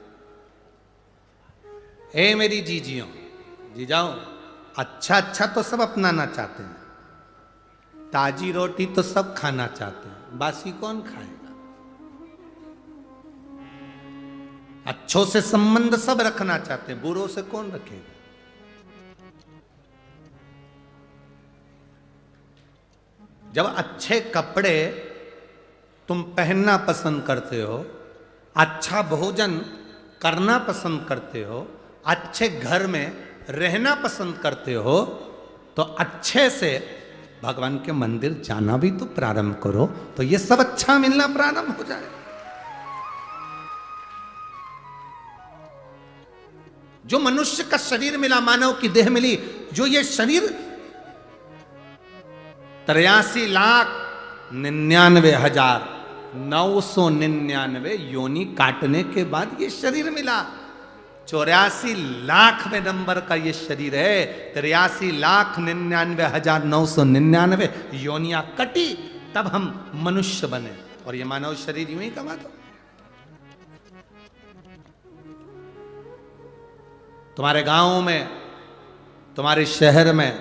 A: ए मेरी जीजियों, जीजाओ, अच्छा अच्छा तो सब अपनाना चाहते हैं, ताजी रोटी तो सब खाना चाहते हैं, बासी कौन खाएगा? अच्छों से संबंध सब रखना चाहते हैं, बुरों से कौन रखेगा? जब अच्छे कपड़े तुम पहनना पसंद करते हो, अच्छा भोजन करना पसंद करते हो, अच्छे घर में रहना पसंद करते हो, तो अच्छे से भगवान के मंदिर जाना भी तो प्रारंभ करो, तो ये सब अच्छा मिलना प्रारंभ हो जाए। जो मनुष्य का शरीर मिला, मानव की देह मिली, जो ये शरीर 83,99,999 योनि काटने के बाद ये शरीर मिला। 84 लाख में नंबर का ये शरीर है। 83,99,999 योनियां कटी, तब हम मनुष्य बने। और ये मानव शरीर यूं ही कमा दो। तुम्हारे गांव में, तुम्हारे शहर में,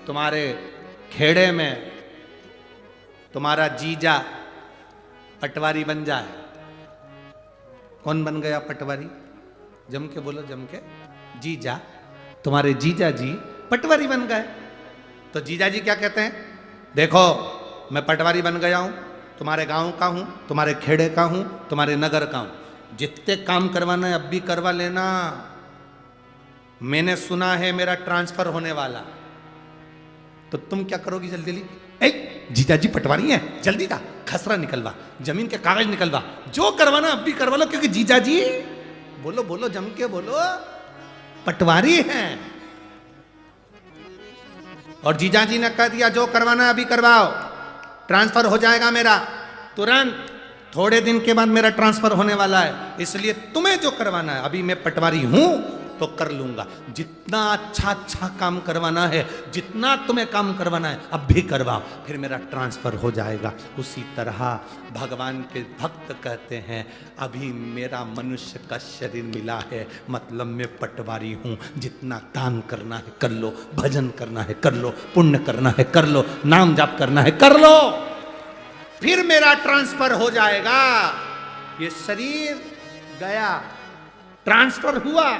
A: तुम्हारे खेड़े में तुम्हारा जीजा पटवारी बन जाए। कौन बन गया पटवारी? जम के बोलो, जम के। जीजा, तुम्हारे जीजा जी पटवारी बन गए। तो जीजा जी क्या कहते हैं? देखो मैं पटवारी बन गया हूं, तुम्हारे गांव का हूं, तुम्हारे खेड़े का हूं, तुम्हारे नगर का हूं, जितने काम करवाना है अब भी करवा लेना। मैंने सुना है मेरा ट्रांसफर होने वाला। तो तुम क्या करोगी? जल्दी जल्दी, जीजा जी पटवारी हैं, जल्दी का खसरा निकलवा, जमीन के कागज निकलवा, जो करवाना अब भी करवा लो, क्योंकि जीजा जी, बोलो बोलो, जम के बोलो, पटवारी हैं। और जीजा जी ने कह दिया जो करवाना अभी करवाओ, ट्रांसफर हो जाएगा मेरा तुरंत। थोड़े दिन के बाद मेरा ट्रांसफर होने वाला है, इसलिए तुम्हें जो करवाना है, अभी मैं पटवारी हूं तो कर लूंगा। जितना अच्छा अच्छा काम करवाना है, जितना तुम्हें काम करवाना है अब भी करवाओ, फिर मेरा ट्रांसफर हो जाएगा। उसी तरह भगवान के भक्त कहते हैं अभी मेरा मनुष्य का शरीर मिला है, मतलब मैं पटवारी हूं। जितना दान करना है कर लो, भजन करना है कर लो, पुण्य करना है कर लो, नाम जाप करना है कर लो, फिर मेरा ट्रांसफर हो जाएगा। ये शरीर गया, ट्रांसफर हुआ,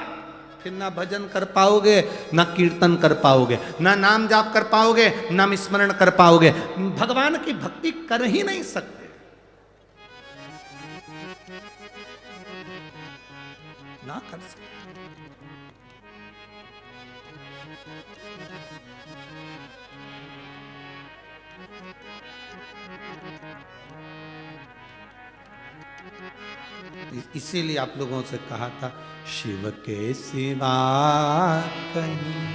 A: फिर ना भजन कर पाओगे, ना कीर्तन कर पाओगे, ना नाम जाप कर पाओगे, नाम स्मरण कर पाओगे, भगवान की भक्ति कर ही नहीं सकते। ना कर सकते। इसीलिए आप लोगों से कहा था, शिव के सिवा कहीं